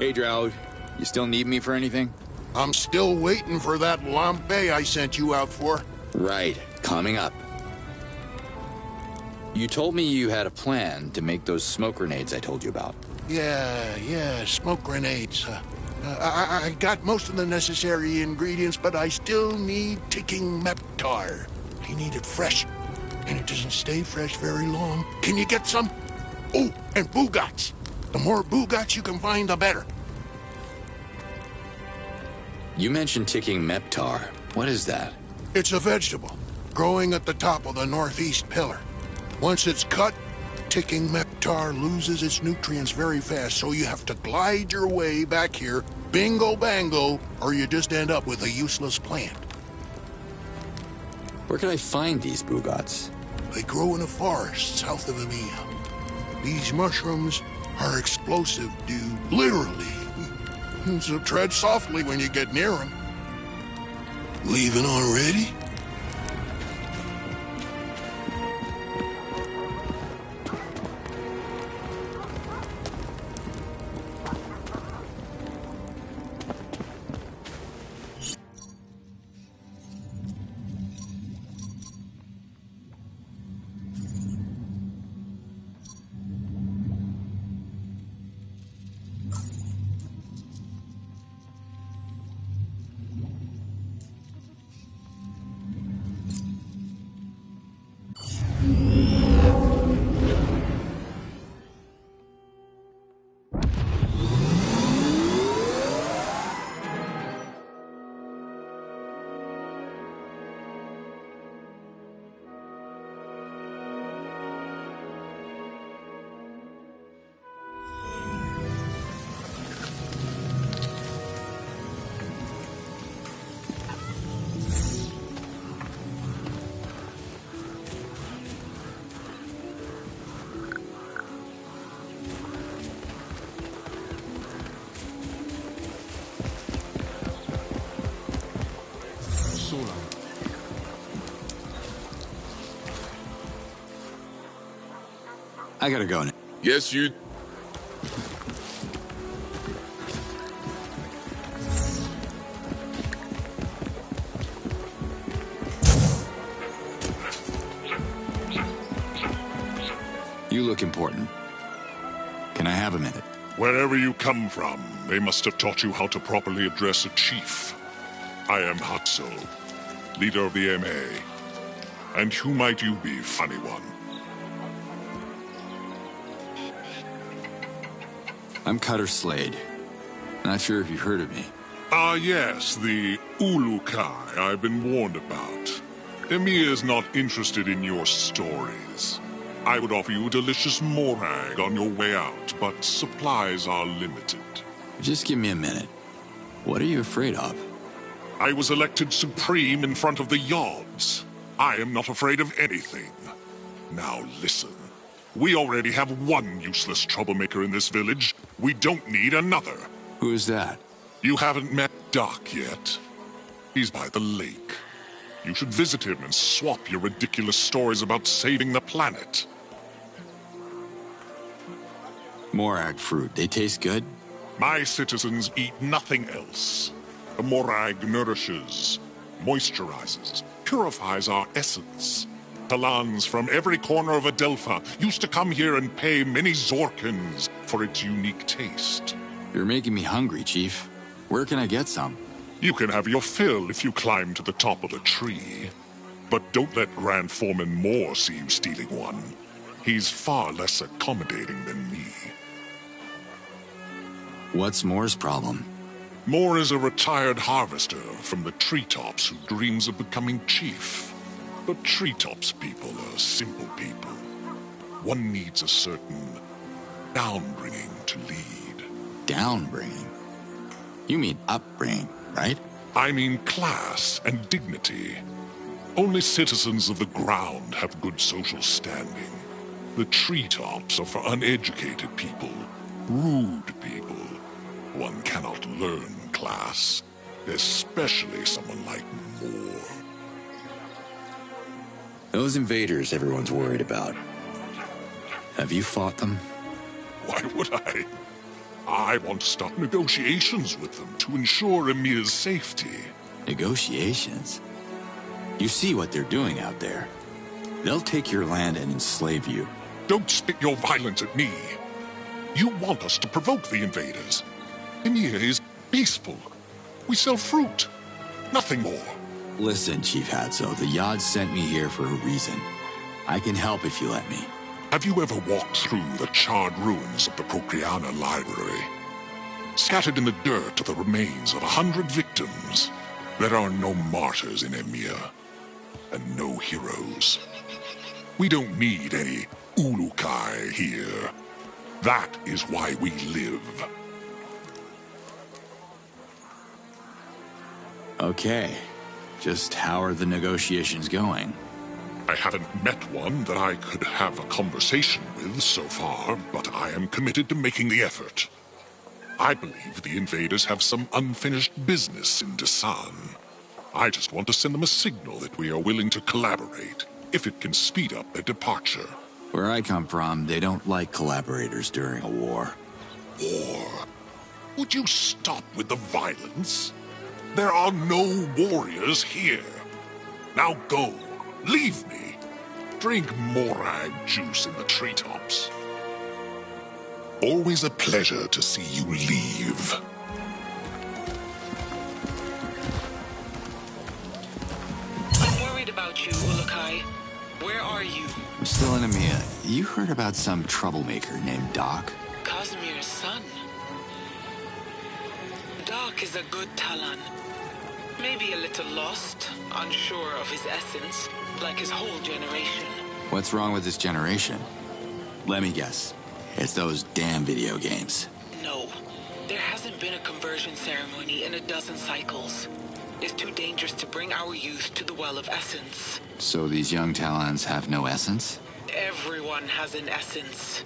C: Hey, Drought. You still need me for anything?
F: I'm still waiting for that lampe I sent you out for.
C: Right. Coming up. You told me you had a plan to make those smoke grenades I told you about.
F: Yeah, smoke grenades. I got most of the necessary ingredients, but I still need ticking Meptar. I need it fresh, and it doesn't stay fresh very long. Can you get some? Oh, and boogats. The more boogats you can find, the better.
C: You mentioned ticking Meptar. What is that?
F: It's a vegetable, growing at the top of the northeast pillar. Once it's cut, ticking Meptar loses its nutrients very fast, so you have to glide your way back here, bingo bango, or you just end up with a useless plant.
C: Where can I find these boogats?
F: They grow in a forest south of Emia. These mushrooms are explosive, dude. Literally. So tread softly when you get near them. Leaving already?
C: I gotta go now.
H: Yes, you...
C: You look important. Can I have a minute?
H: Wherever you come from, they must have taught you how to properly address a chief. I am Hatso, leader of the MA. And who might you be, funny one?
C: I'm Cutter Slade. Not sure if you've heard of me.
H: Ah, yes, the Ulukai I've been warned about. Emir is not interested in your stories. I would offer you a delicious morag on your way out, but supplies are limited.
C: Just give me a minute. What are you afraid of?
H: I was elected supreme in front of the Yods. I am not afraid of anything. Now listen. We already have one useless troublemaker in this village. We don't need another.
C: Who is that?
H: You haven't met Doc yet. He's by the lake. You should visit him and swap your ridiculous stories about saving the planet.
C: Morag fruit. They taste good?
H: My citizens eat nothing else. The morag nourishes, moisturizes, purifies our essence. Talans from every corner of Adelpha used to come here and pay many Zorkins for its unique taste.
C: You're making me hungry, Chief. Where can I get some?
H: You can have your fill if you climb to the top of the tree. But don't let Grand Foreman Moore see you stealing one. He's far less accommodating than me.
C: What's Moore's problem?
H: Moore is a retired harvester from the treetops who dreams of becoming chief. But treetops people are simple people. One needs a certain downbringing to lead.
C: Downbringing? You mean upbringing, right?
H: I mean class and dignity. Only citizens of the ground have good social standing. The treetops are for uneducated people, rude people. One cannot learn class, especially someone like Moore.
C: Those invaders everyone's worried about. Have you fought them?
H: Why would I?
F: I want to start negotiations with them to ensure Emir's safety.
C: Negotiations? You see what they're doing out there. They'll take your land and enslave you.
F: Don't spit your violence at me. You want us to provoke the invaders. Emir is peaceful. We sell fruit. Nothing more.
C: Listen, Chief Hatso, the Yad sent me here for a reason. I can help if you let me.
F: Have you ever walked through the charred ruins of the Procreana Library? Scattered in the dirt are the remains of 100 victims. There are no martyrs in Emir, and no heroes. We don't need any Ulukai here. That is why we live.
C: Okay. Just how are the negotiations going?
F: I haven't met one that I could have a conversation with so far, but I am committed to making the effort. I believe the invaders have some unfinished business in Desan. I just want to send them a signal that we are willing to collaborate, if it can speed up their departure.
C: Where I come from, they don't like collaborators during a war.
F: War? Would you stop with the violence? There are no warriors here. Now go. Leave me. Drink Morag juice in the treetops. Always a pleasure to see you leave.
I: I'm worried about you, Ulukai. Where are you?
C: I'm still in Emir. You heard about some troublemaker named Doc?
I: Casimir's son. Doc is a good Talon. Maybe a little lost, unsure of his essence, like his whole generation.
C: What's wrong with this generation? Let me guess. It's those damn video games.
I: No. There hasn't been a conversion ceremony in a dozen cycles. It's too dangerous to bring our youth to the Well of Essence.
C: So these young Talons have no essence?
I: Everyone has an essence.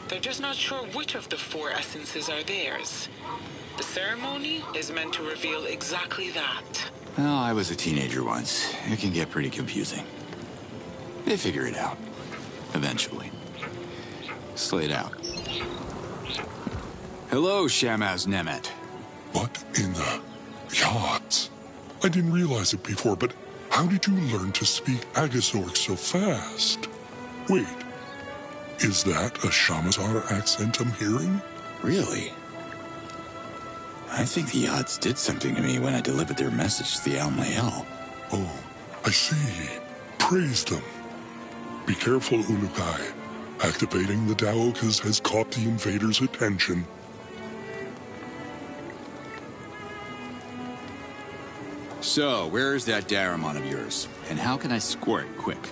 I: They're just not sure which of the 4 essences are theirs. The ceremony is meant to reveal exactly that.
C: Well, I was a teenager once. It can get pretty confusing. They figure it out. Eventually. Slate out. Hello, Shamaz Nemet.
F: What in the yachts? I didn't realize it before, but how did you learn to speak Agasork so fast? Wait, is that a Shamazar accent I'm hearing?
C: Really? I think the Yachts did something to me when I delivered their message to the Almael.
F: Oh, I see. Praise them. Be careful, Ulukai. Activating the Daokas has caught the invaders' attention.
C: So, where is that Daramon of yours? And how can I score it quick?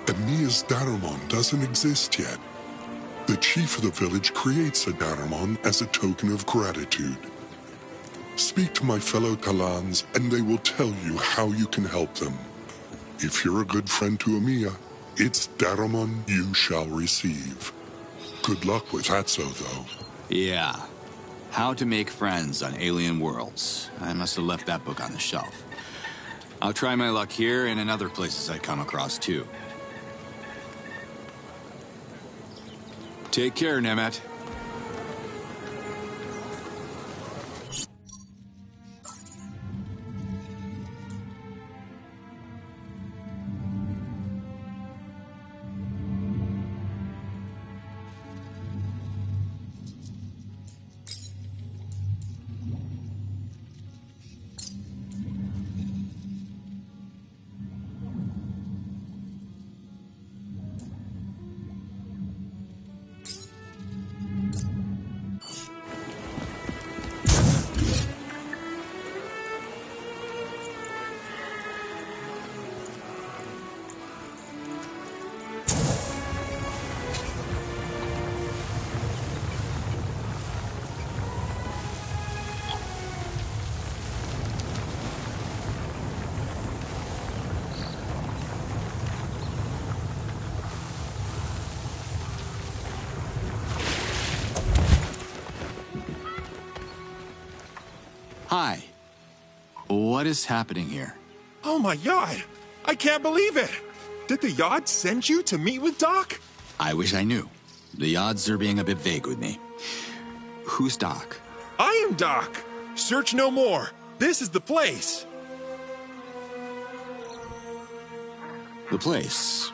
F: Emir's Daramon doesn't exist yet. The chief of the village creates a Daramon as a token of gratitude. Speak to my fellow Talans, and they will tell you how you can help them. If you're a good friend to Emir, it's Daramon you shall receive. Good luck with Hatso, though.
C: Yeah. How to Make Friends on Alien Worlds. I must have left that book on the shelf. I'll try my luck here and in other places I come across, too. Take care, Nemet. Hi. What is happening here?
J: Oh my god! I can't believe it! Did the Yad send you to meet with Doc?
C: I wish I knew. The odds are being a bit vague with me.
A: Who's Doc?
J: I am Doc. Search no more. This is the place.
C: The place.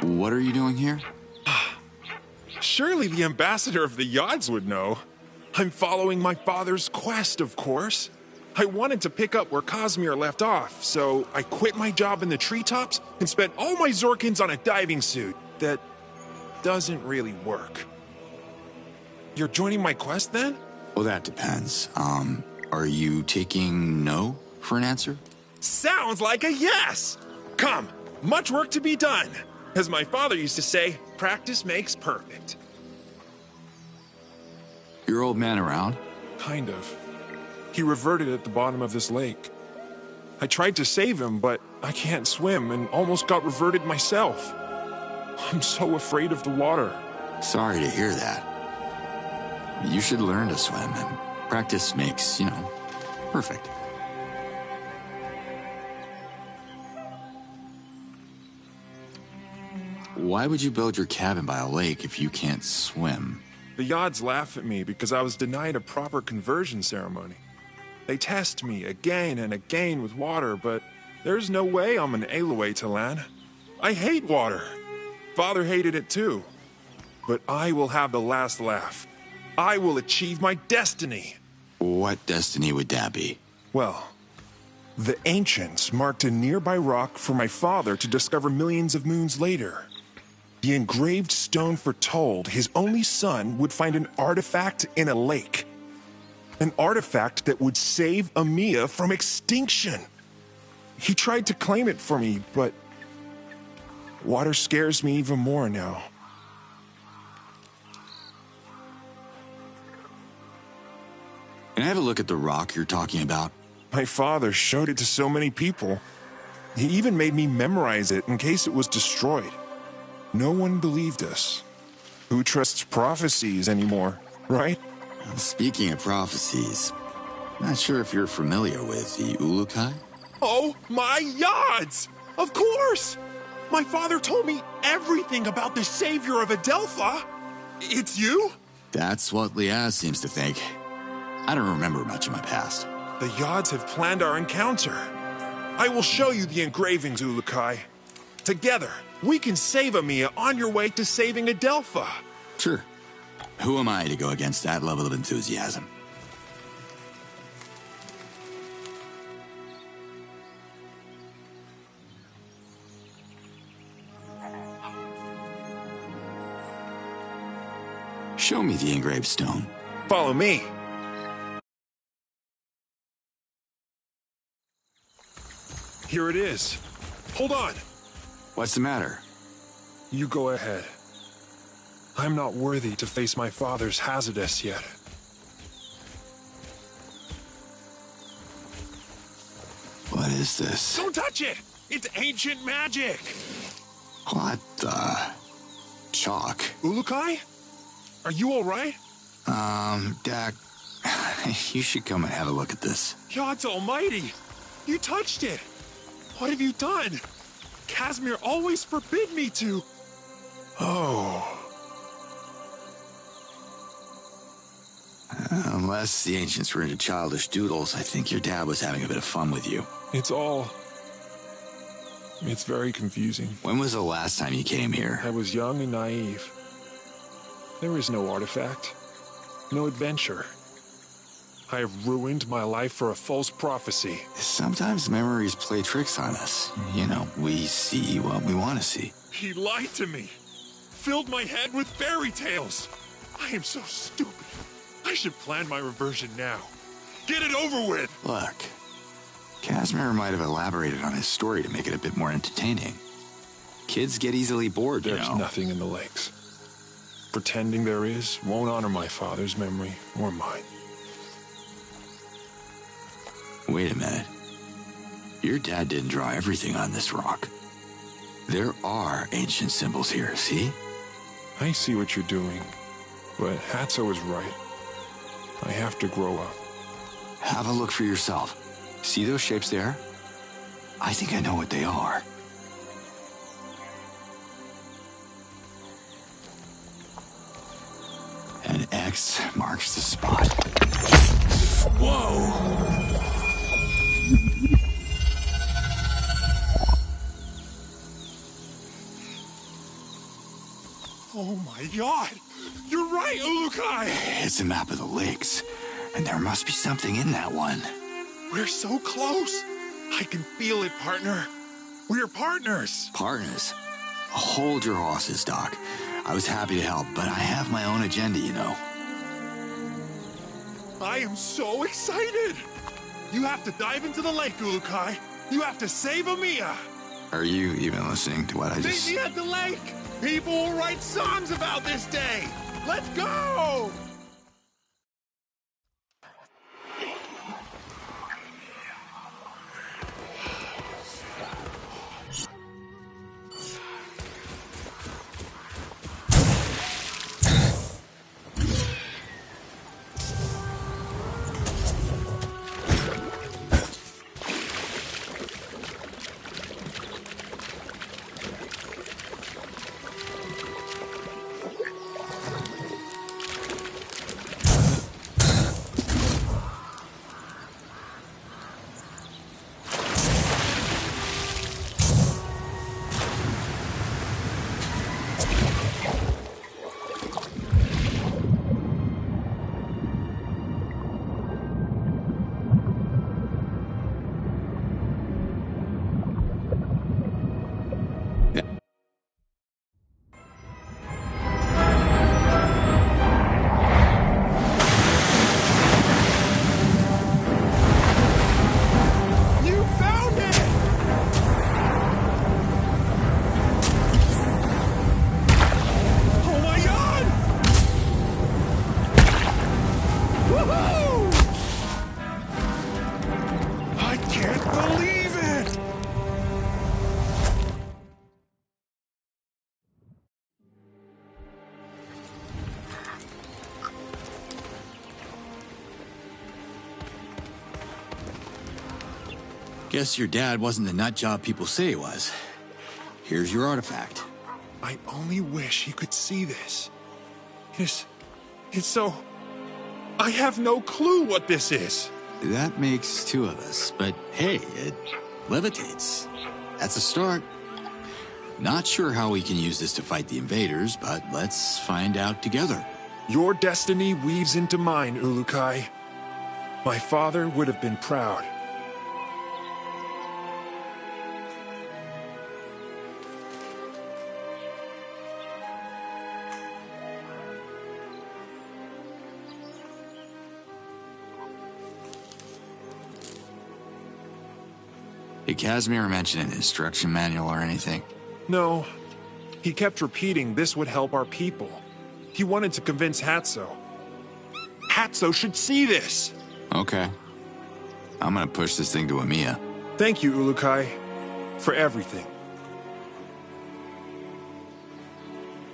C: What are you doing here?
J: Surely the ambassador of the Yods would know. I'm following my father's quest, of course. I wanted to pick up where Cosmere left off, so I quit my job in the treetops and spent all my Zorkins on a diving suit that doesn't really work. You're joining my quest then?
C: Well, that depends. Are you taking no for an answer?
J: Sounds like a yes! Come, much work to be done. As my father used to say, practice makes perfect.
C: Your old man around?
J: Kind of. He reverted at the bottom of this lake. I tried to save him, but I can't swim and almost got reverted myself. I'm so afraid of the water.
C: Sorry to hear that. You should learn to swim, and practice makes, perfect. Why would you build your cabin by a lake if you can't swim?
J: The Yods laugh at me because I was denied a proper conversion ceremony. They test me again and again with water, but there's no way I'm an Aloy to land. I hate water. Father hated it too. But I will have the last laugh. I will achieve my destiny.
C: What destiny would that be?
J: Well, the ancients marked a nearby rock for my father to discover millions of moons later. The engraved stone foretold his only son would find an artifact in a lake. An artifact that would save Amiya from extinction. He tried to claim it for me, but water scares me even more now.
C: Can I have a look at the rock you're talking about?
J: My father showed it to so many people. He even made me memorize it in case it was destroyed. No one believed us. Who trusts prophecies anymore, right?
C: Speaking of prophecies, not sure if you're familiar with the Ulukai?
J: Oh my Yods! Of course! My father told me everything about the savior of Adelpha. It's you?
C: That's what Liaz seems to think. I don't remember much of my past.
J: The Yods have planned our encounter. I will show you the engravings, Ulukai. Together, we can save Amiya on your way to saving Adelpha.
C: Sure. Who am I to go against that level of enthusiasm? Show me the engraved stone.
J: Follow me. Here it is. Hold on.
C: What's the matter?
J: You go ahead. I'm not worthy to face my father's Hazardous yet.
C: What is this?
J: Don't touch it! It's ancient magic!
C: What the? Chalk.
J: Ulukai? Are you alright?
C: Dak, you should come and have a look at this.
J: God's almighty! You touched it! What have you done? Casimir always forbid me to... Oh...
C: Unless the ancients were into childish doodles, I think your dad was having a bit of fun with you.
J: It's very confusing.
C: When was the last time you came here?
J: I was young and naive. There is no artifact. No adventure. I have ruined my life for a false prophecy.
C: Sometimes memories play tricks on us. We see what we want to see.
J: He lied to me. Filled my head with fairy tales. I am so stupid. I should plan my reversion now. Get it over with!
C: Look, Casimir might have elaborated on his story to make it a bit more entertaining. Kids get easily bored,
J: There's nothing in the lakes. Pretending there is won't honor my father's memory or mine.
C: Wait a minute. Your dad didn't draw everything on this rock. There are ancient symbols here, see?
J: I see what you're doing, but Hatso is right. I have to grow up.
C: Have a look for yourself. See those shapes there? I think I know what they are. An X This marks the spot. Whoa!
J: Oh my god! You're right, Ulukai!
C: It's a map of the lakes, and there must be something in that one.
J: We're so close! I can feel it, partner. We're partners!
C: Partners? Hold your horses, Doc. I was happy to help, but I have my own agenda, you know.
J: I am so excited! You have to dive into the lake, Ulukai. You have to save Amiya!
C: Are you even listening to what I just...
J: Meet me at the lake! People will write songs about this day! Let's go!
C: Guess your dad wasn't the nut job people say he was. Here's your artifact.
J: I only wish he could see this. It's so... I have no clue what this is.
C: That makes two of us, but hey, it levitates. That's a start. Not sure how we can use this to fight the invaders, but let's find out together.
J: Your destiny weaves into mine, Ulukai. My father would have been proud.
C: Did Casimir mention an instruction manual or anything?
J: No. He kept repeating this would help our people. He wanted to convince Hatso. Hatso should see this!
C: Okay. I'm gonna push this thing to Amiya.
J: Thank you, Ulukai, for everything.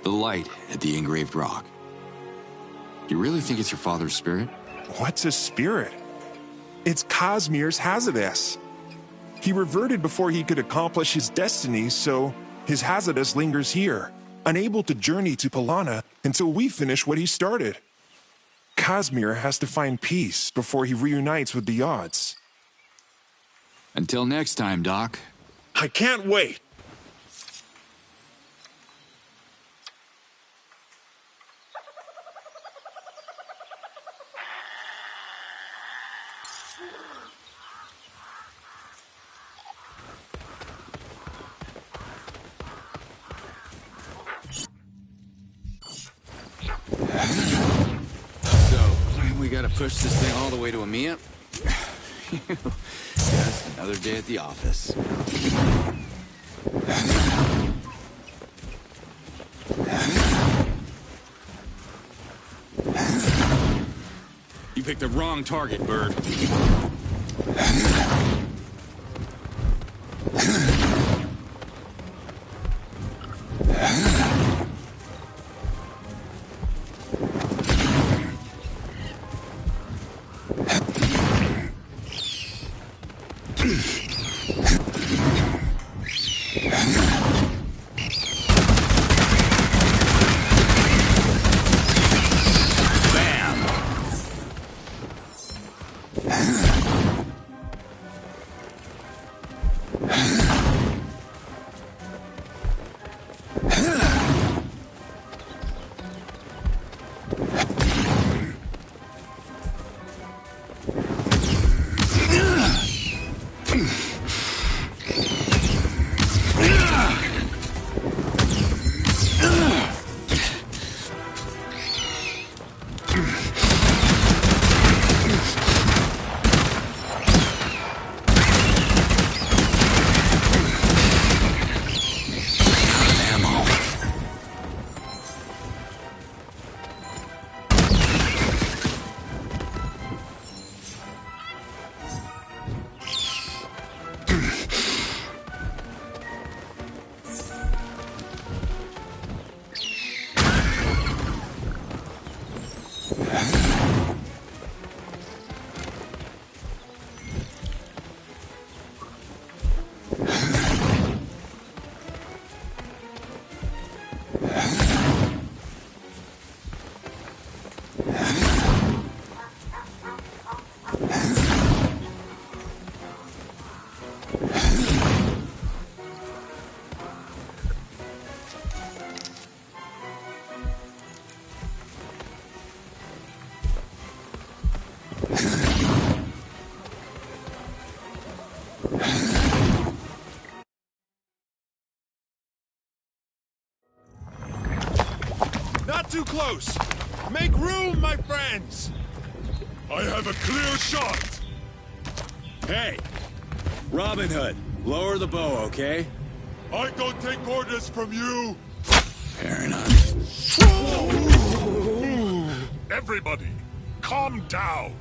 C: The light at the engraved rock. You really think it's your father's spirit?
J: What's a spirit? It's Casimir's Hazardous. He reverted before he could accomplish his destiny, so his Hazardous lingers here, unable to journey to Palana until we finish what he started. Casimir has to find peace before he reunites with the odds.
C: Until next time, Doc.
J: I can't wait!
C: We gotta push this thing all the way to Amiya? Just another day at the office. You picked the wrong target, Bird. Bam!
J: Not too close! Make room, my friends!
D: I have a clear shot!
C: Hey! Robin Hood, lower the bow, okay?
D: I don't take orders from you!
A: Fair enough.
H: Everybody, calm down.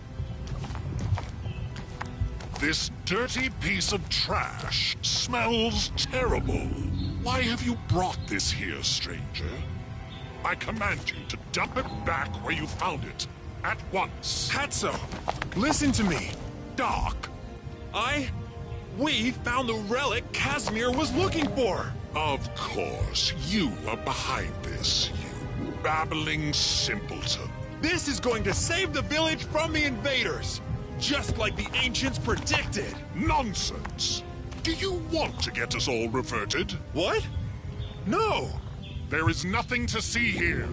H: This dirty piece of trash smells terrible. Why have you brought this here, stranger? I command you to dump it back where you found it, at once.
J: Hatso, listen to me.
H: Doc.
J: We found the relic Casimir was looking for.
H: Of course, you are behind this, you babbling simpleton.
J: This is going to save the village from the invaders, just like the ancients predicted.
H: Nonsense. Do you want to get us all reverted?
J: What? No.
H: There is nothing to see here.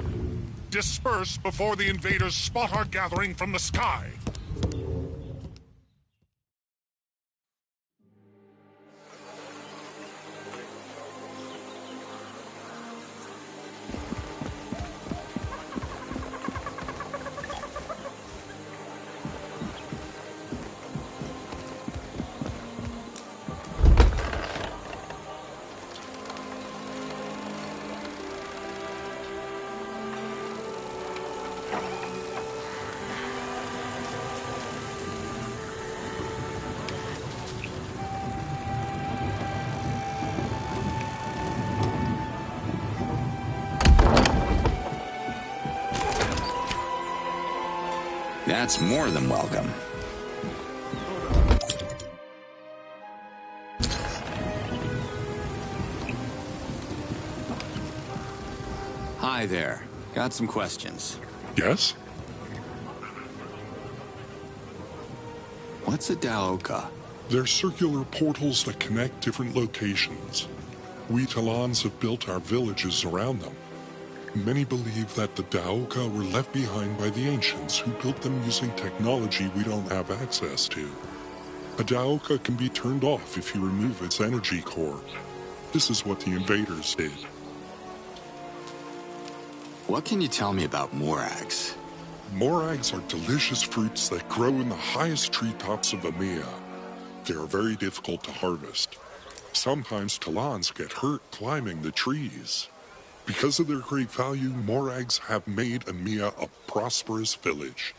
H: Disperse before the invaders spot our gathering from the sky.
A: That's more than welcome. Hi there. Got some questions.
H: Yes?
A: What's a Daoka?
K: They're circular portals that connect different locations. We Talans have built our villages around them. Many believe that the Daoka were left behind by the ancients who built them using technology we don't have access to. A Daoka can be turned off if you remove its energy core. This is what the invaders did.
A: What can you tell me about morags?
K: Morags are delicious fruits that grow in the highest treetops of Amia. They are very difficult to harvest. Sometimes Talans get hurt climbing the trees. Because of their great value, morags have made Amia a prosperous village.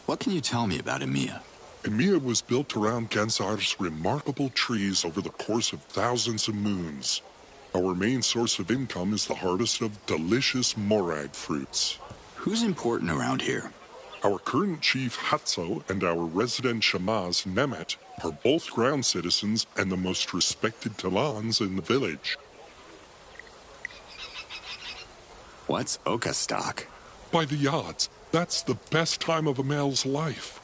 A: What can you tell me about Amia?
K: Amia was built around Gensar's remarkable trees over the course of thousands of moons. Our main source of income is the harvest of delicious morag fruits.
A: Who's important around here?
K: Our current chief, Hatso, and our resident Shamaz, Nemet, are both ground citizens and the most respected Talans in the village.
A: What's Oka stock?
K: By the odds, That's the best time of a male's life.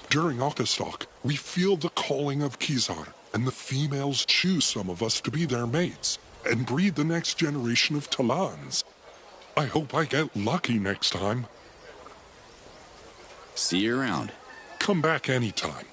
K: During Outcast, we feel the calling of Kizar, and the females choose some of us to be their mates, and breed the next generation of Talans. I hope I get lucky next time.
C: See you around.
K: Come back anytime.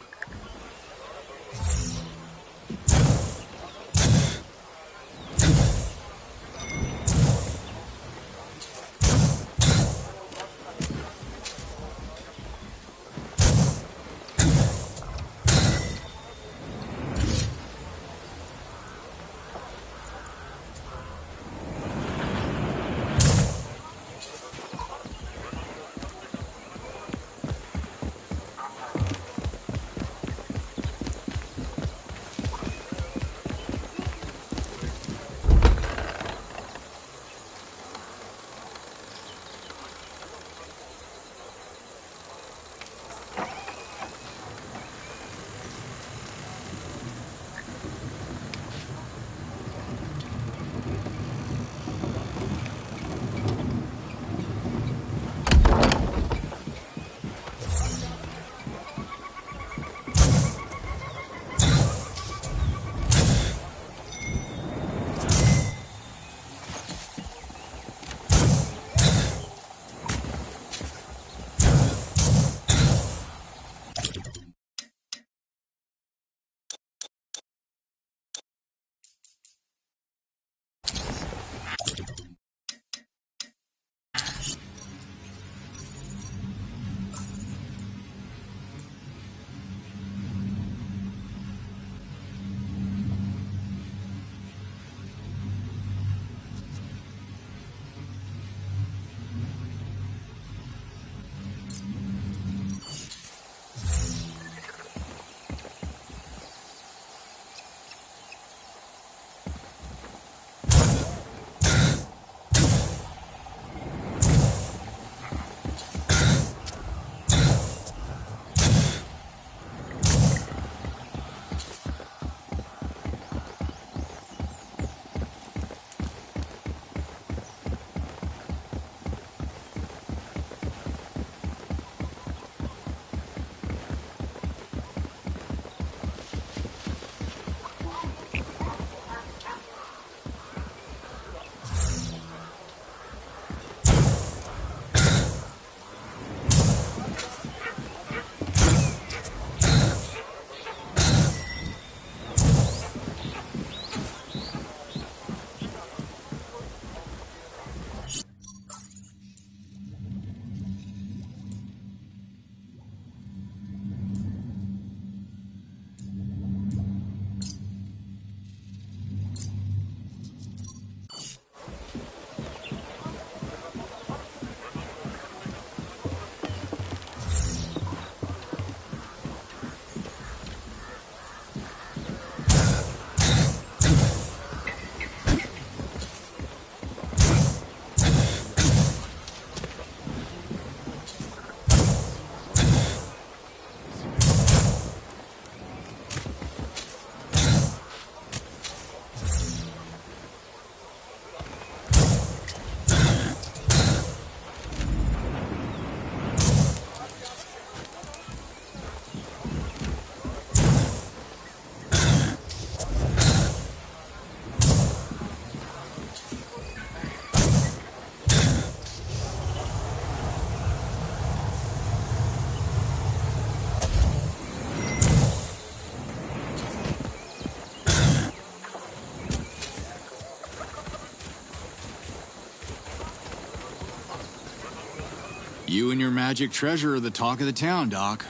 C: You and your magic treasure are the talk of the town, Doc.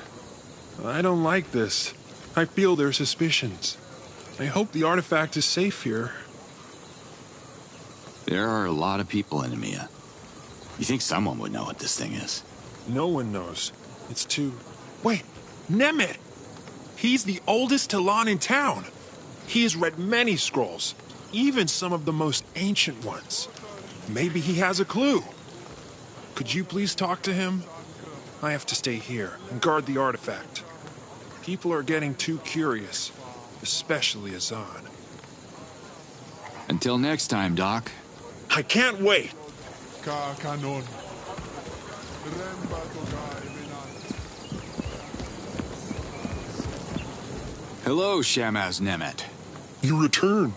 J: I don't like this. I feel their suspicions. I hope the artifact is safe here.
C: There are a lot of people in EMEA. You think someone would know what this thing is?
J: No one knows. It's too... Wait! Nemeth! He's the oldest Talon in town. He has read many scrolls, even some of the most ancient ones. Maybe he has a clue. Could you please talk to him? I have to stay here and guard the artifact. People are getting too curious, especially Azan.
C: Until next time, Doc.
J: I can't wait!
K: Ka kanon.
C: Hello, Shamaz Nemet.
K: You returned.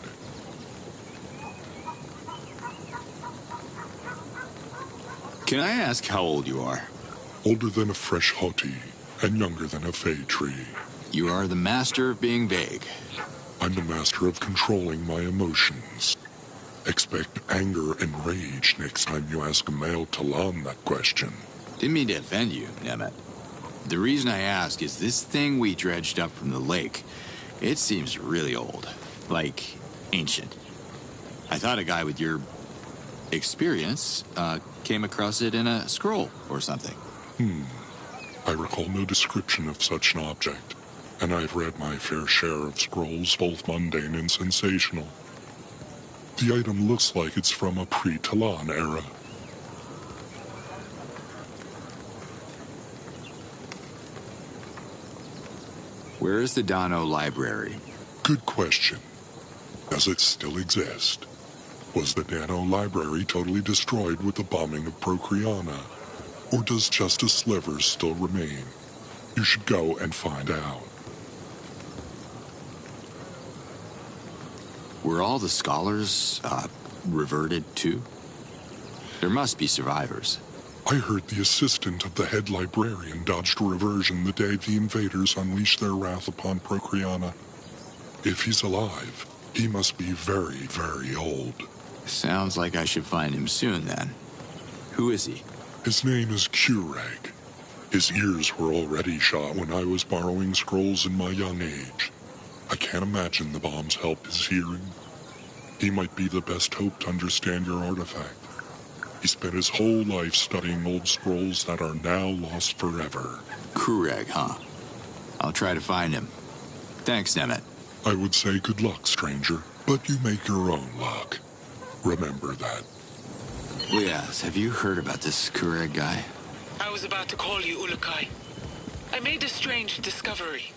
A: Can I ask how old you are?
K: Older than a fresh hoti, and younger than a fey tree.
A: You are the master of being vague.
K: I'm the master of controlling my emotions. Expect anger and rage next time you ask a male Talon that question.
A: Didn't mean to offend you, Nemet. The reason I ask is this thing we dredged up from the lake, it seems really old. Like, ancient. I thought a guy with your experience came across it in a scroll or something.
K: I recall no description of such an object, and I've read my fair share of scrolls, both mundane and sensational. The item looks like it's from a pre-Talon era.
A: Where is the Dano Library?
K: Good question. Does it still exist? Was the Dano Library totally destroyed with the bombing of Procreana? Or does just a sliver still remain? You should go and find out.
A: Were all the scholars, reverted too? There must be survivors.
K: I heard the assistant of the head librarian dodged a reversion the day the invaders unleashed their wrath upon Procreana. If he's alive, he must be very, very old.
A: Sounds like I should find him soon, then. Who is he?
K: His name is Kureg. His ears were already shot when I was borrowing scrolls in my young age. I can't imagine the bombs helped his hearing. He might be the best hope to understand your artifact. He spent his whole life studying old scrolls that are now lost forever.
A: Kureg, huh? I'll try to find him. Thanks, Nemet.
K: I would say good luck, stranger, but you make your own luck. Remember that.
A: Liaz, have you heard about this Kureg guy?
I: I was about to call you Ulukai. I made a strange discovery.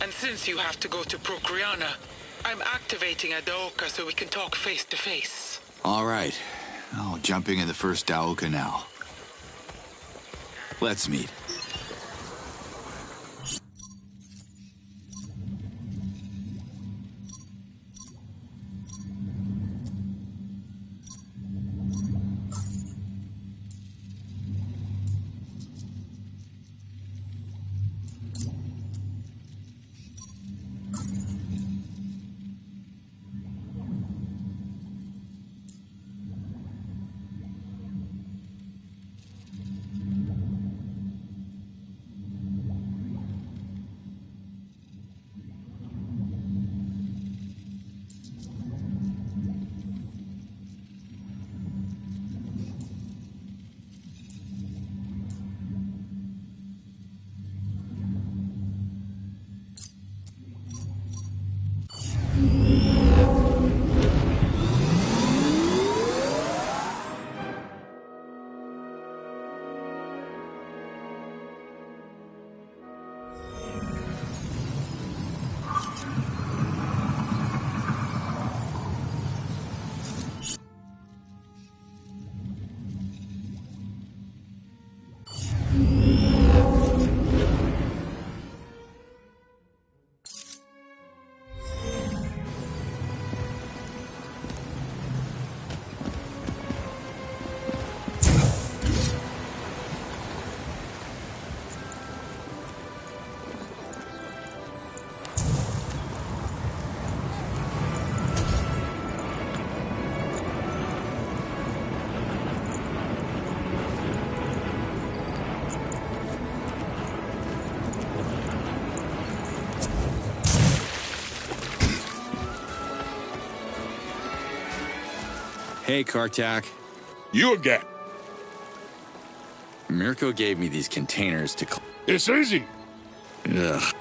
I: And since you have to go to Procreana, I'm activating a Daoka so we can talk face to face.
A: All right. Oh, jumping in the first Daoka now. Let's meet. Hey, Kartak.
H: You again.
A: Mirko gave me these containers to...
H: It's easy.
A: Ugh.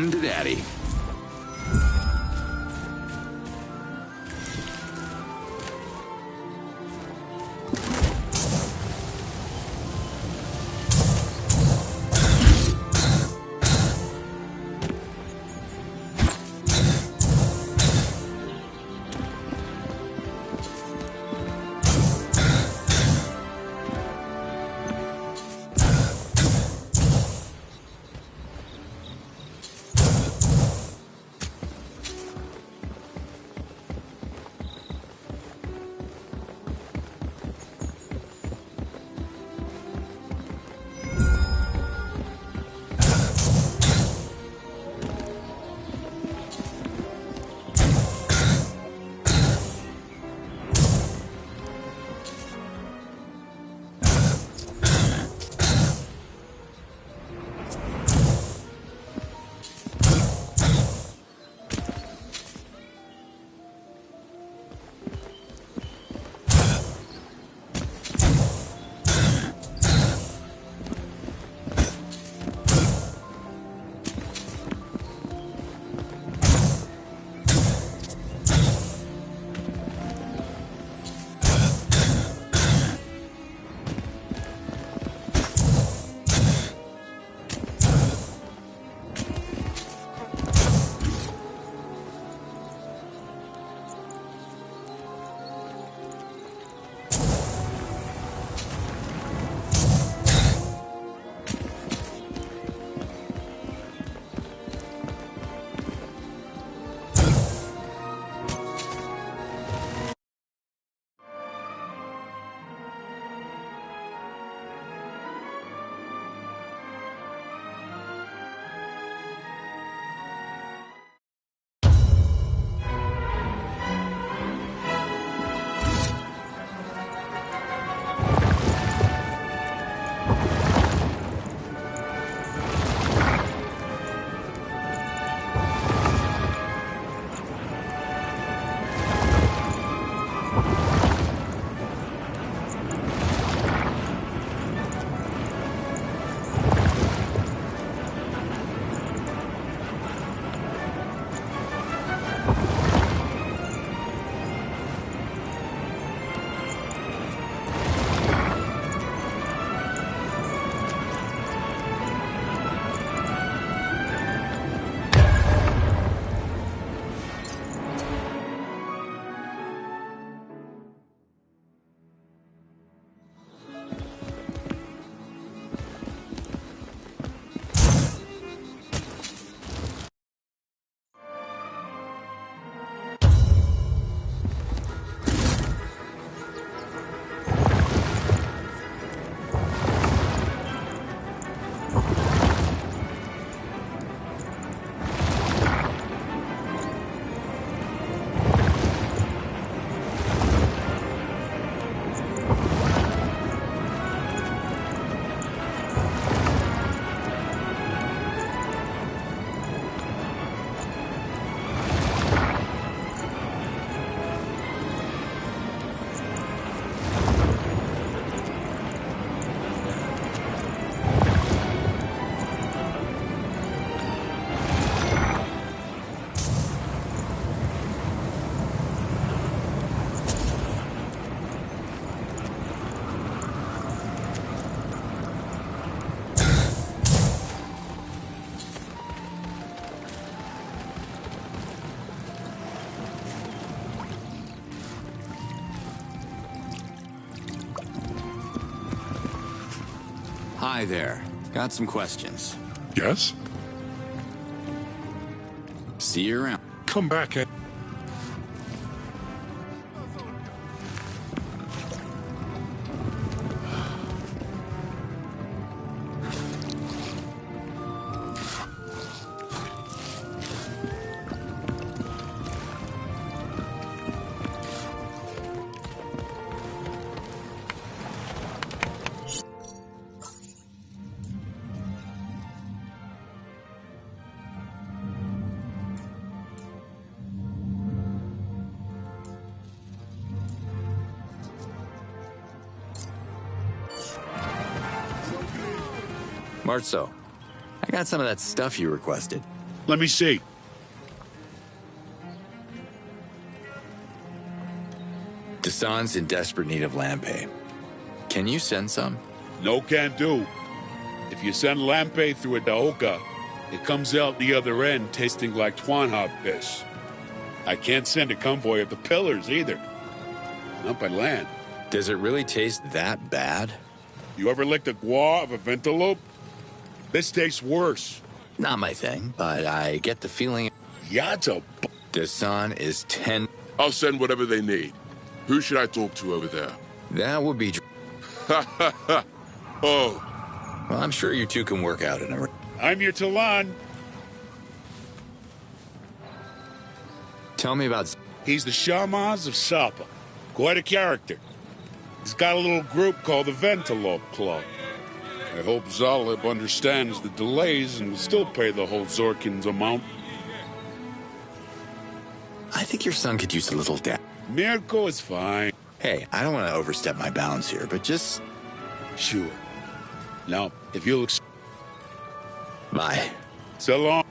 A: Come to Daddy. Hi there. Got some questions.
K: Yes?
A: See you around.
K: Come back and...
A: Marzo, I got some of that stuff you requested.
H: Let me see.
A: Dasan's in desperate need of lampe. Can you send some?
H: No can do. If you send lampe through a daoka, it comes out the other end tasting like Twanha piss. I can't send a convoy up the pillars either. Not by land.
A: Does it really taste that bad?
H: You ever licked a gua of a ventalope? This tastes worse.
A: Not my thing, but I get the feeling...
H: Yatta.
A: Dasan is 10...
L: I'll send whatever they need. Who should I talk to over there?
A: That would be...
L: Ha ha ha! Oh.
A: Well, I'm sure you two can work out in a...
H: I'm your Talon.
A: Tell me about...
H: He's the Shamaz of Sapa. Quite a character. He's got a little group called the Ventalope Club. I hope Zalib understands the delays and will still pay the whole Zorkin's amount.
A: I think your son could use a little dab.
H: Mirko is fine.
A: Hey, I don't want to overstep my bounds here, but just...
H: Sure. Now, if you'll...
A: Bye.
H: So long.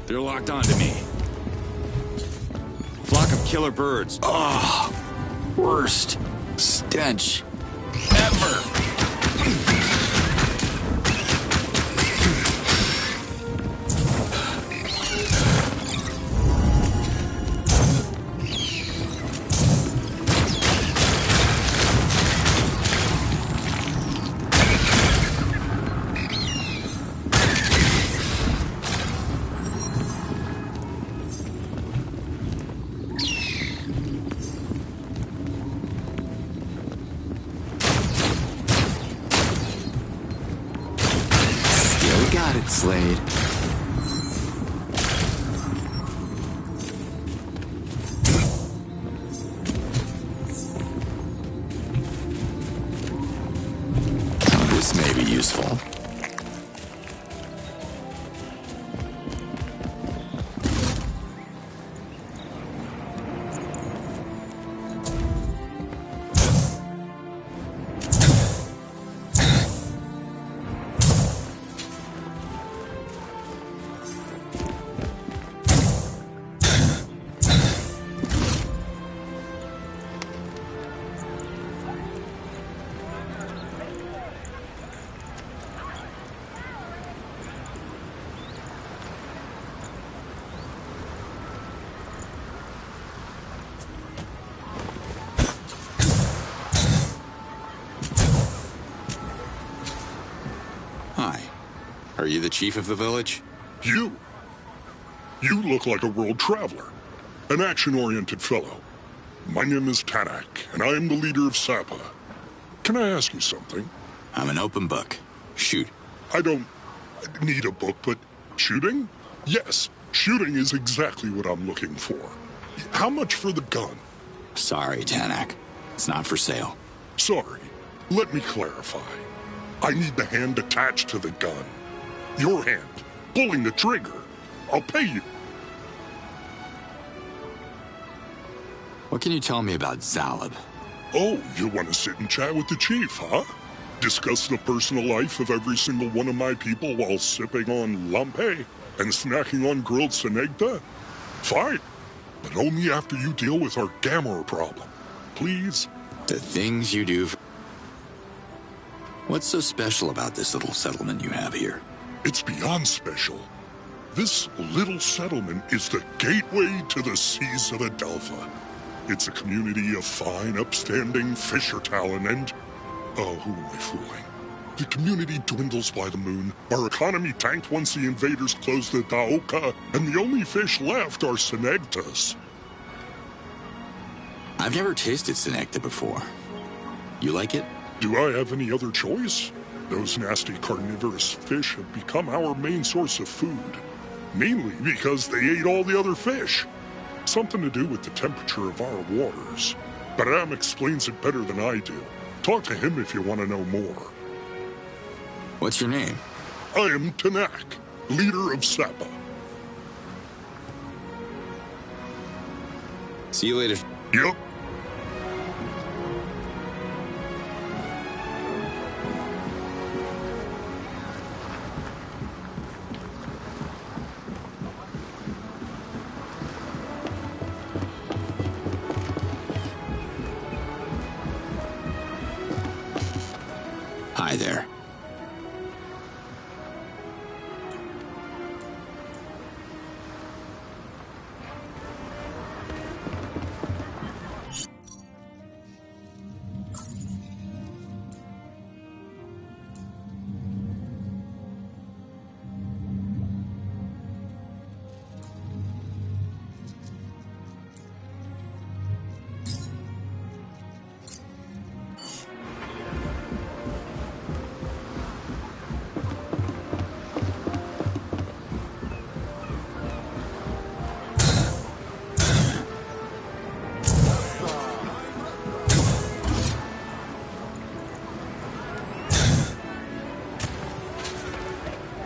C: They're locked onto me. Flock of killer birds. Oh, worst stench ever. Slade.
A: This may be useful. Are you the chief of the village?
K: You? You look like a world traveler. An action-oriented fellow. My name is Tanak, and I am the leader of Sapa. Can I ask you something?
A: I'm an open book. Shoot.
K: I don't need a book, but shooting? Yes, shooting is exactly what I'm looking for. How much for the gun?
A: Sorry, Tanak. It's not for sale.
K: Sorry. Let me clarify. I need the hand attached to the gun. Your hand, pulling the trigger. I'll pay you.
A: What can you tell me about Zalab?
K: Oh, you want to sit and chat with the chief, huh? Discuss the personal life of every single one of my people while sipping on lampe and snacking on grilled senegta? Fine, but only after you deal with our Gamor problem. Please?
A: The things you do. What's so special about this little settlement you have here?
K: It's beyond special. This little settlement is the gateway to the seas of Adelpha. It's a community of fine, upstanding fisher talent and... Oh, who am I fooling? The community dwindles by the moon. Our economy tanked once the invaders closed the Daoka, and the only fish left are senegtas.
A: I've never tasted senegta before. You like it?
K: Do I have any other choice? Those nasty carnivorous fish have become our main source of food. Mainly because they ate all the other fish. Something to do with the temperature of our waters. But Am explains it better than I do. Talk to him if you want to know more.
A: What's your name?
K: I am Tanak, leader of Sapa.
A: See you later.
K: Yep.
A: Hi there.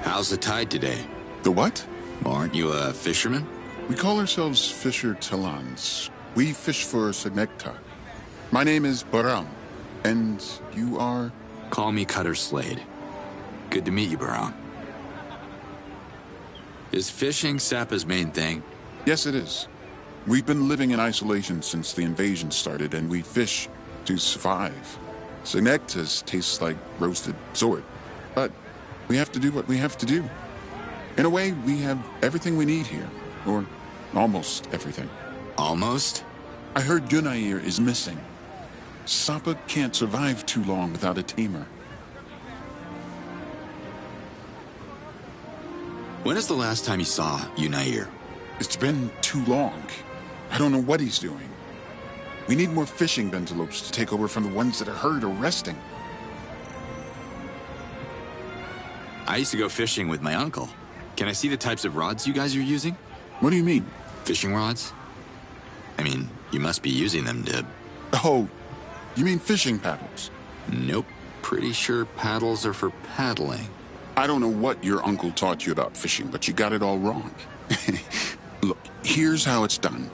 A: How's the tide today?
M: The what?
A: Aren't you a fisherman?
M: We call ourselves Fisher Talans. We fish for Senegta. My name is Baram, and you are?
A: Call me Cutter Slade. Good to meet you, Baram. Is fishing Sapa's main thing?
M: Yes, it is. We've been living in isolation since the invasion started, and we fish to survive. Senegtas taste like roasted sword, but we have to do what we have to do. In a way, we have everything we need here. Or almost everything.
A: Almost?
M: I heard Yunair is missing. Sapa can't survive too long without a tamer.
A: When is the last time you saw Yunair?
M: It's been too long. I don't know what he's doing. We need more fishing bentelopes to take over from the ones that are hurt or resting.
A: I used to go fishing with my uncle. Can I see the types of rods you guys are using?
M: What do you mean?
A: Fishing rods? I mean, you must be using them to...
M: Oh, you mean fishing paddles?
A: Nope. pretty sure paddles are for paddling.
M: I don't know what your uncle taught you about fishing, but you got it all wrong. Look, here's how it's done.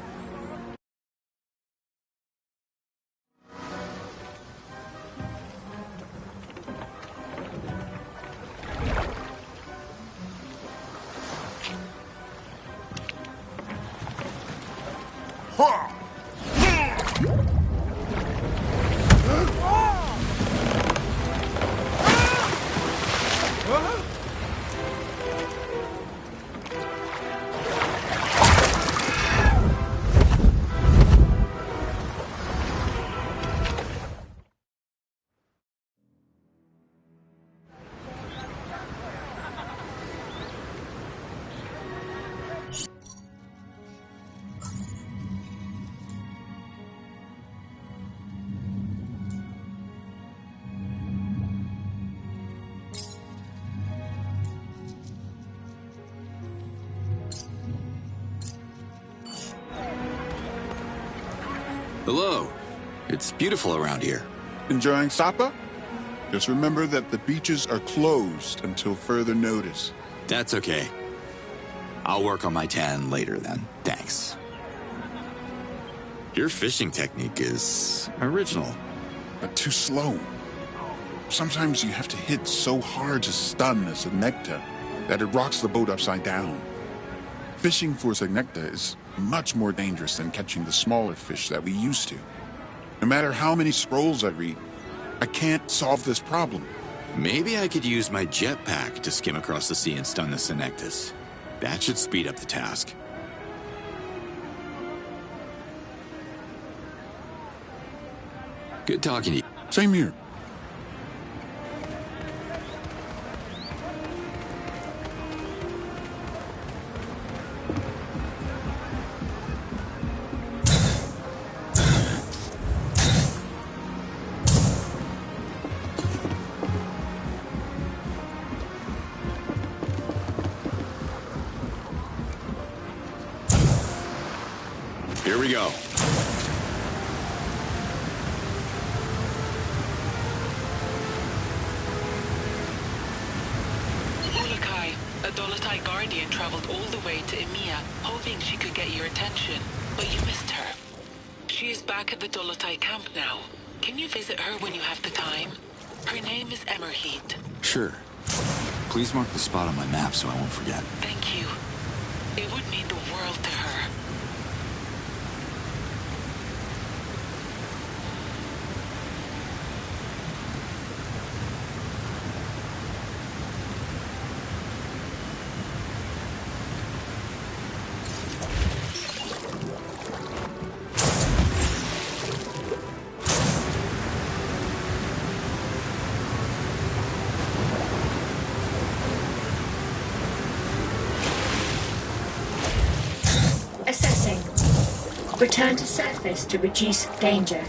A: Hello. It's beautiful around here.
M: Enjoying Sapa? Just remember that the beaches are closed until further notice.
A: That's okay. I'll work on my tan later then. Thanks. Your fishing technique is original.
M: But too slow. Sometimes you have to hit so hard to stun a Synecta that it rocks the boat upside down. Fishing for Synecta is much more dangerous than catching the smaller fish that we used to. No matter how many scrolls I read, I can't solve this problem.
A: Maybe I could use my jetpack to skim across the sea and stun the Synectus. That should speed up the task. Good talking to you.
M: Same here.
A: Here we go.
I: Ulakai, a Dolotai guardian traveled all the way to Emia, hoping she could get your attention, but you missed her. She is back at the Dolotai camp now. Can you visit her when you have the time? Her name is Emmerheat.
A: Sure. Please mark the spot on my map so I won't forget.
I: Thank you. It would mean the world to her.
G: Assessing. Return to surface to reduce danger.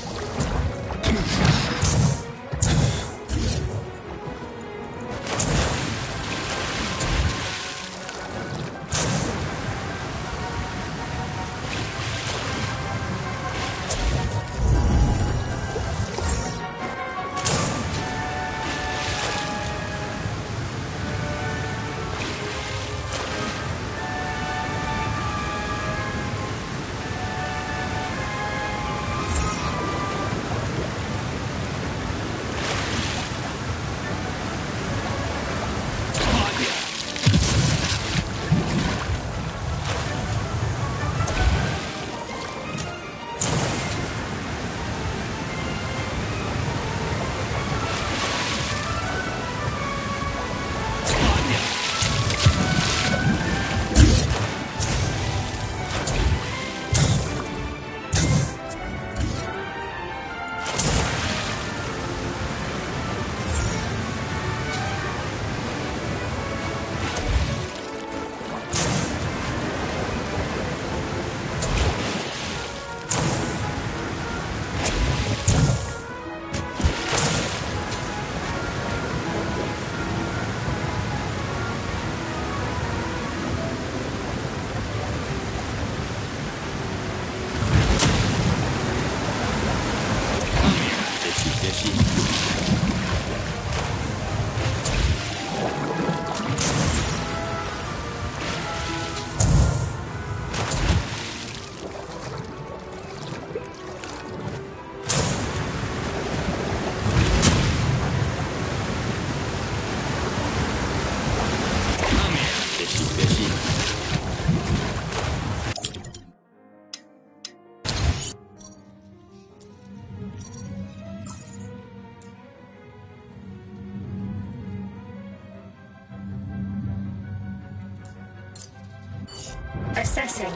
G: Assessing.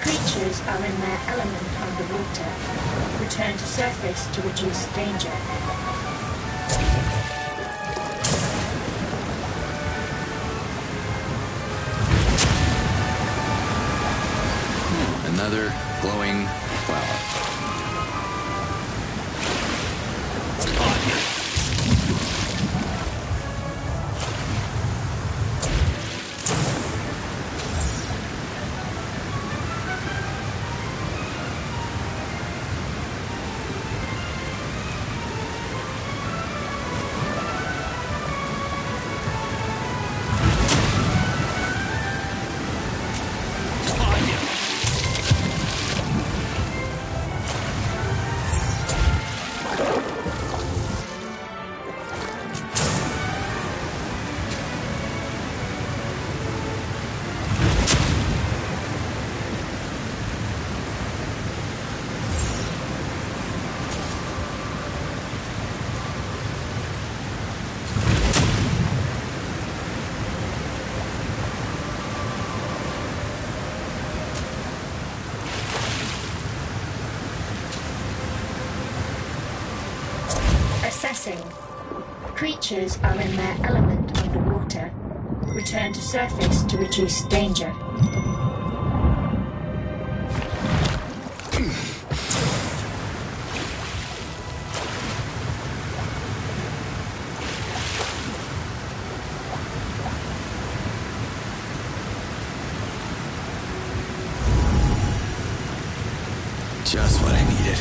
G: Creatures are in their element underwater. Return to surface to reduce danger.
A: Another glowing flower.
G: Assessing. Creatures are in their element underwater. Return to surface to reduce danger.
A: Just what I needed.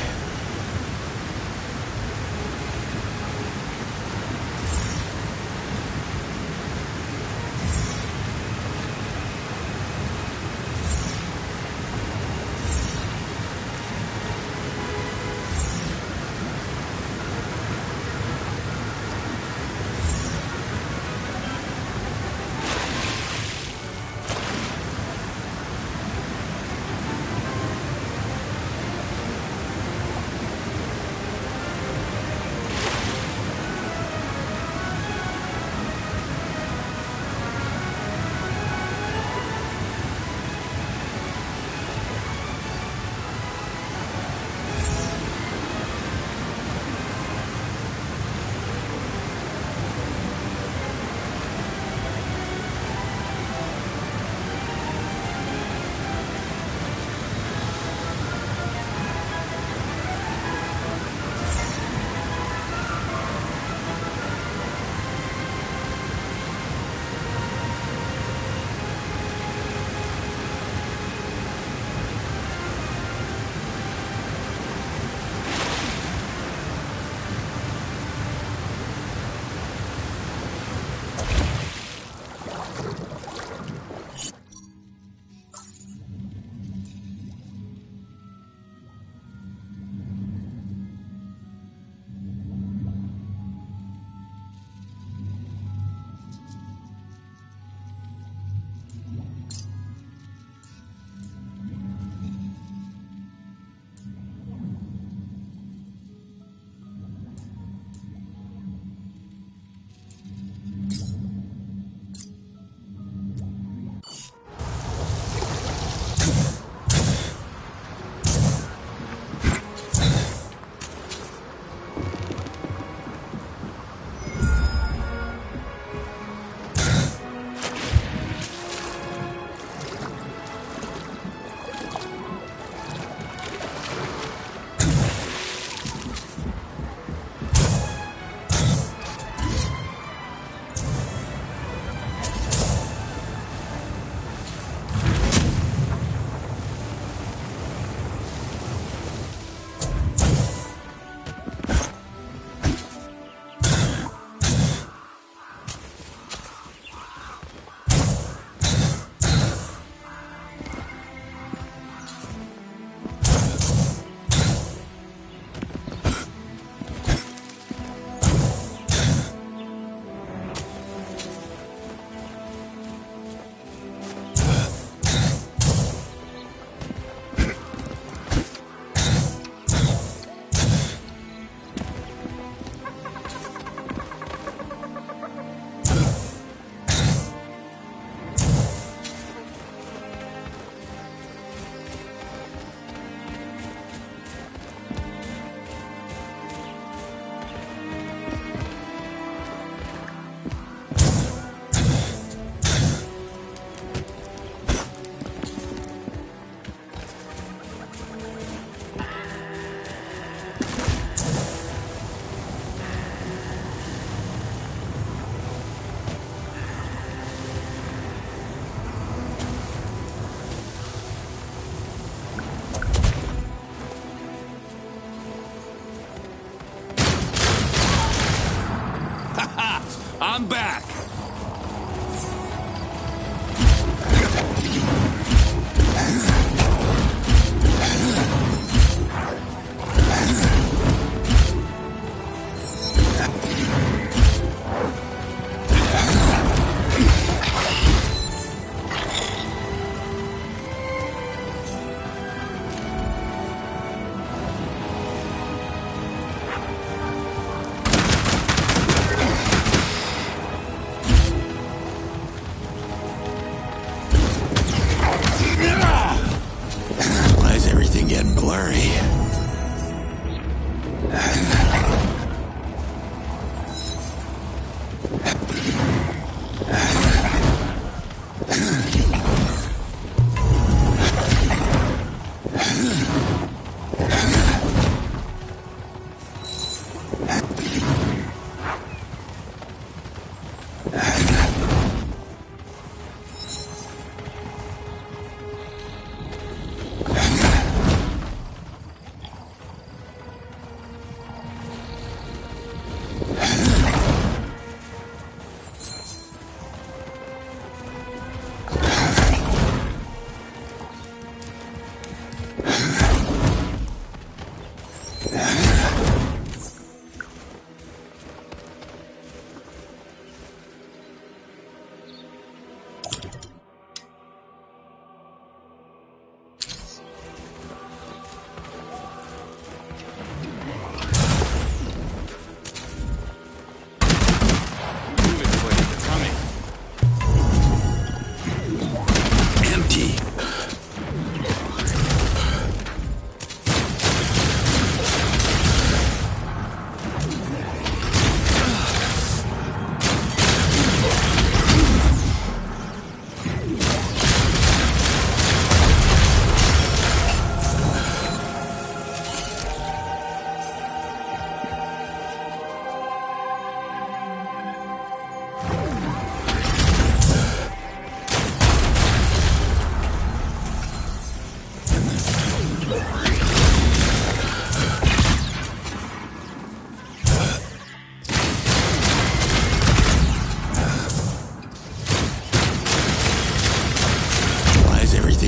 C: I'm back! Why is everything getting blurry?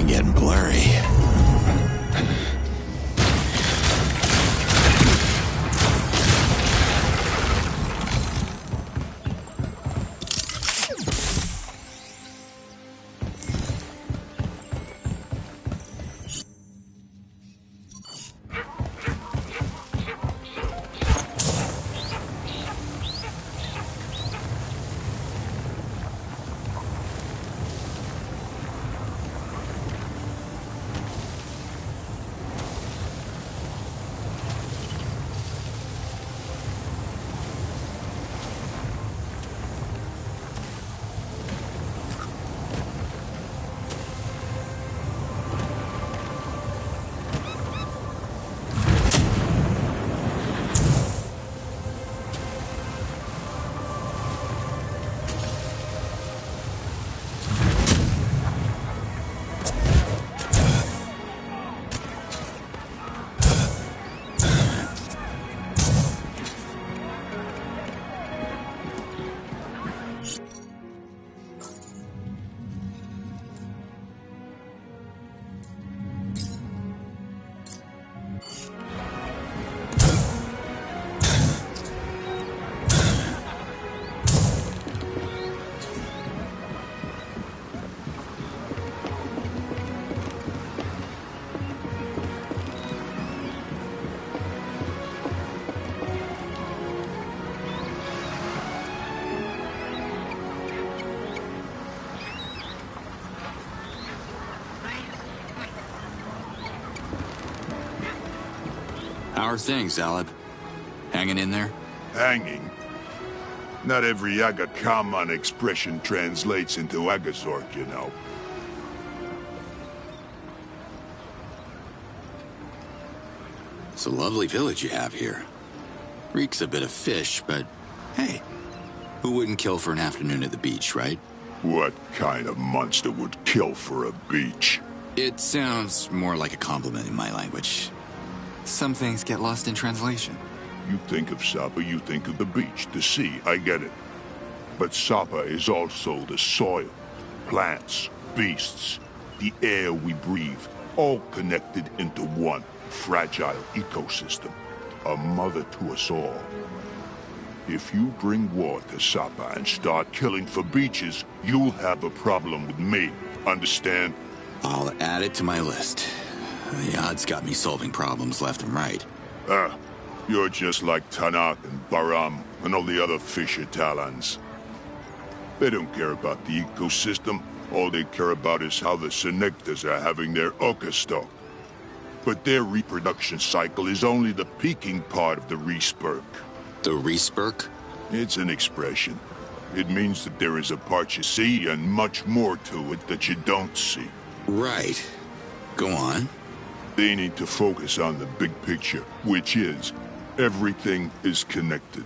C: Getting blurry. How are things, Aleb? Hanging in there?
F: Hanging? Not every Aga Khaman expression translates into Agazork, you know.
C: It's a lovely village you have here. Reeks a bit of fish, but hey, who wouldn't kill for an afternoon at the beach, right?
F: What kind of monster would kill for a beach?
C: It sounds more like a compliment in my language. Some things get lost in translation.
F: You think of Sapa, you think of the beach, the sea, I get it. But Sapa is also the soil, plants, beasts, the air we breathe, all connected into one fragile ecosystem, a mother to us all. If you bring war to Sapa and start killing for beaches, you'll have a problem with me. Understand?
A: I'll add it to my list. The odds got me solving problems left and right.
F: You're just like Tanak and Baram and all the other Fisher Talons. They don't care about the ecosystem. All they care about is how the Senectas are having their Okastock. But their reproduction cycle is only the peaking part of the respurk.
A: The respurk?
F: It's an expression. It means that there is a part you see and much more to it that you don't see.
A: Right. Go on.
F: They need to focus on the big picture, which is, everything is connected.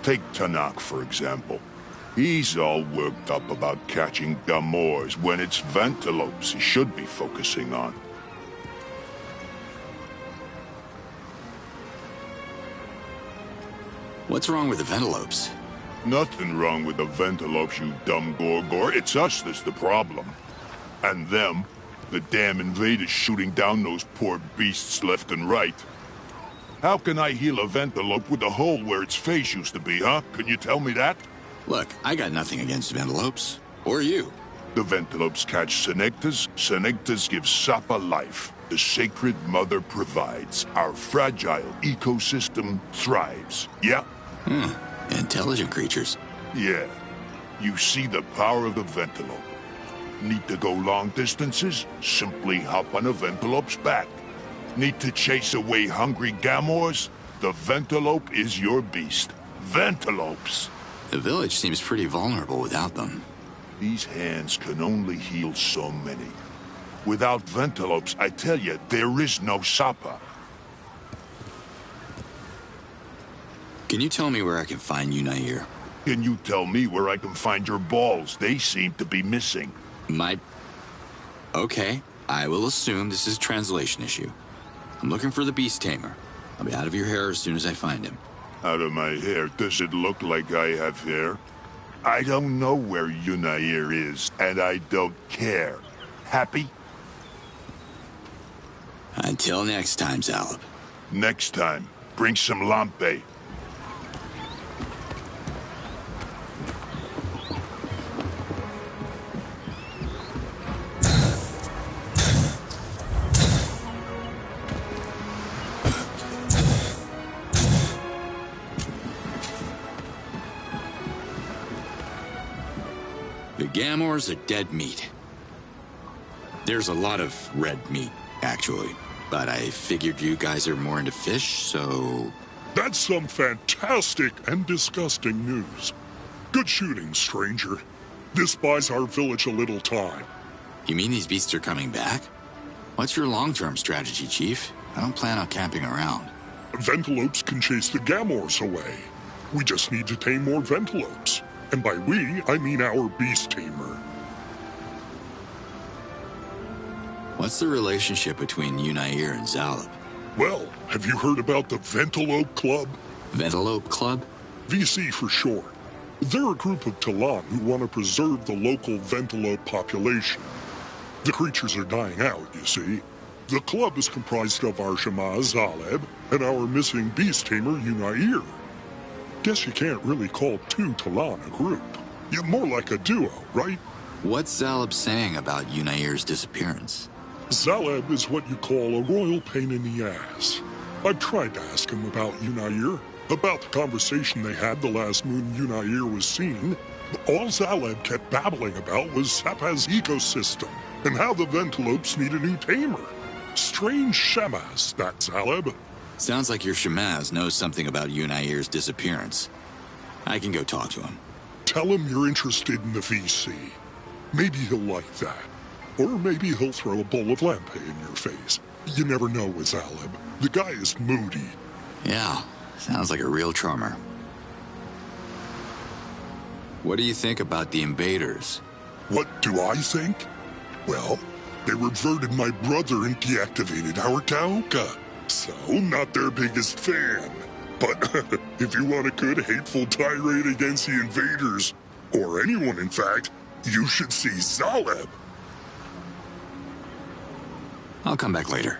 F: Take Tanak, for example. He's all worked up about catching Gamors when it's Ventilopes he should be focusing on.
A: What's wrong with the Ventilopes?
F: Nothing wrong with the Ventilopes, you dumb Gorgor. It's us that's the problem. And them, the damn invaders shooting down those poor beasts left and right. How can I heal a Ventilope with a hole where its face used to be, huh? Can you tell me that?
A: Look, I got nothing against Ventilopes. Or you.
F: The Ventilopes catch Senectas. Senectas give Sapa life. The Sacred Mother provides. Our fragile ecosystem thrives. Yeah?
A: Intelligent creatures.
F: Yeah. You see the power of the Ventilope. Need to go long distances? Simply hop on a Ventilope's back. Need to chase away hungry Gamors? The Ventilope is your beast. Ventilopes!
A: The village seems pretty vulnerable without them.
F: These hands can only heal so many. Without Ventilopes, I tell you, there is no Sapa.
A: Can you tell me where I can find Yunair?
F: Can you tell me where I can find your balls? They seem to be missing.
A: Okay, I will assume this is a translation issue. I'm looking for the Beast Tamer. I'll be out of your hair as soon as I find him.
F: Out of my hair? Does it look like I have hair? I don't know where Yunair is, and I don't care. Happy?
A: Until next time, Zalab.
F: Next time, bring some lampe.
A: The Gamors are dead meat. There's a lot of red meat, actually. But I figured you guys are more into fish, so...
K: That's some fantastic and disgusting news. Good shooting, stranger. This buys our village a little time.
A: You mean these beasts are coming back? What's your long-term strategy, Chief? I don't plan on camping around.
K: Ventilopes can chase the Gamors away. We just need to tame more Ventilopes. And by we, I mean our Beast Tamer.
A: What's the relationship between Yunair and Zalab?
K: Well, have you heard about the Ventilope Club?
A: Ventilope Club?
K: VC for short. They're a group of Talon who want to preserve the local Ventilope population. The creatures are dying out, you see. The club is comprised of our Shema Zaleb and our missing beast tamer Yunair. Guess you can't really call two Talon a group. You're more like a duo, right?
A: What's Zaleb saying about Yunair's disappearance?
K: Zaleb is what you call a royal pain in the ass. I've tried to ask him about Yunair, about the conversation they had the last moon Yunair was seen. All Zaleb kept babbling about was Sapa's ecosystem, and how the Ventilopes need a new tamer. Strange Shemaz, that Zaleb.
A: Sounds like your Shemaz knows something about Yunair's disappearance. I can go talk to him.
K: Tell him you're interested in the VC. Maybe he'll like that. Or maybe he'll throw a bowl of lampe in your face. You never know with Zaleb. The guy is moody.
A: Yeah, sounds like a real charmer. What do you think about the invaders?
K: What do I think? Well, they reverted my brother and deactivated our Gaoka. So, not their biggest fan. But if you want a good hateful tirade against the invaders, or anyone, in fact, you should see Zaleb.
C: I'll come back later.